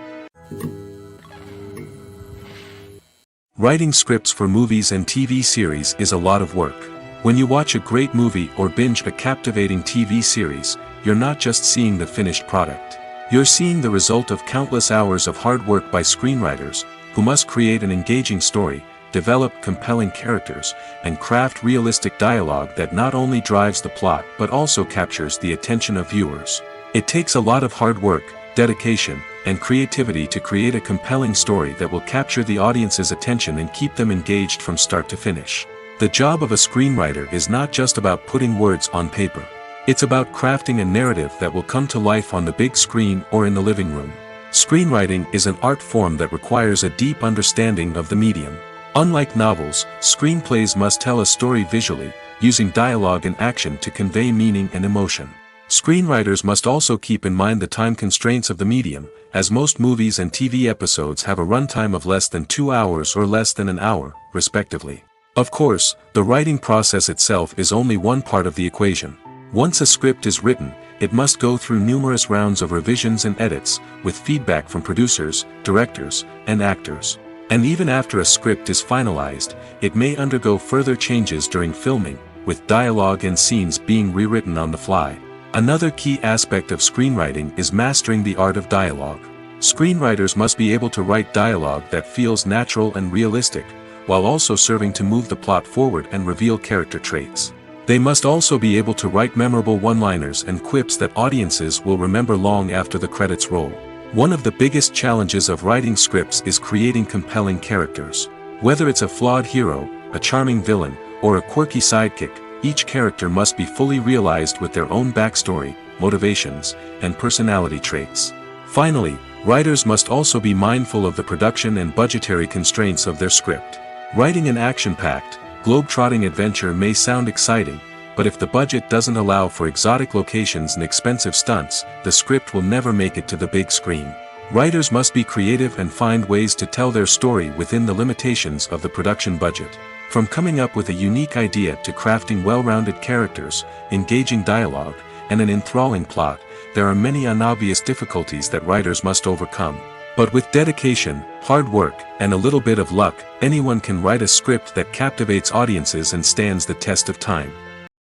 Writing scripts for movies and TV series is a lot of work. When you watch a great movie or binge a captivating TV series, you're not just seeing the finished product. You're seeing the result of countless hours of hard work by screenwriters, who must create an engaging story, develop compelling characters, and craft realistic dialogue that not only drives the plot but also captures the attention of viewers. It takes a lot of hard work, dedication, and creativity to create a compelling story that will capture the audience's attention and keep them engaged from start to finish. The job of a screenwriter is not just about putting words on paper. It's about crafting a narrative that will come to life on the big screen or in the living room. Screenwriting is an art form that requires a deep understanding of the medium. Unlike novels, screenplays must tell a story visually, using dialogue and action to convey meaning and emotion. Screenwriters must also keep in mind the time constraints of the medium, as most movies and TV episodes have a runtime of less than 2 hours or less than an hour, respectively. Of course, the writing process itself is only one part of the equation. Once a script is written, it must go through numerous rounds of revisions and edits, with feedback from producers, directors, and actors. And even after a script is finalized, it may undergo further changes during filming, with dialogue and scenes being rewritten on the fly. Another key aspect of screenwriting is mastering the art of dialogue. Screenwriters must be able to write dialogue that feels natural and realistic, while also serving to move the plot forward and reveal character traits. They must also be able to write memorable one-liners and quips that audiences will remember long after the credits roll. One of the biggest challenges of writing scripts is creating compelling characters. Whether it's a flawed hero, a charming villain, or a quirky sidekick, each character must be fully realized with their own backstory, motivations, and personality traits. Finally, writers must also be mindful of the production and budgetary constraints of their script. Writing an action-packed, globe-trotting adventure may sound exciting, but if the budget doesn't allow for exotic locations and expensive stunts, the script will never make it to the big screen. Writers must be creative and find ways to tell their story within the limitations of the production budget. From coming up with a unique idea to crafting well-rounded characters, engaging dialogue, and an enthralling plot, there are many unobvious difficulties that writers must overcome. But with dedication, hard work, and a little bit of luck, anyone can write a script that captivates audiences and stands the test of time.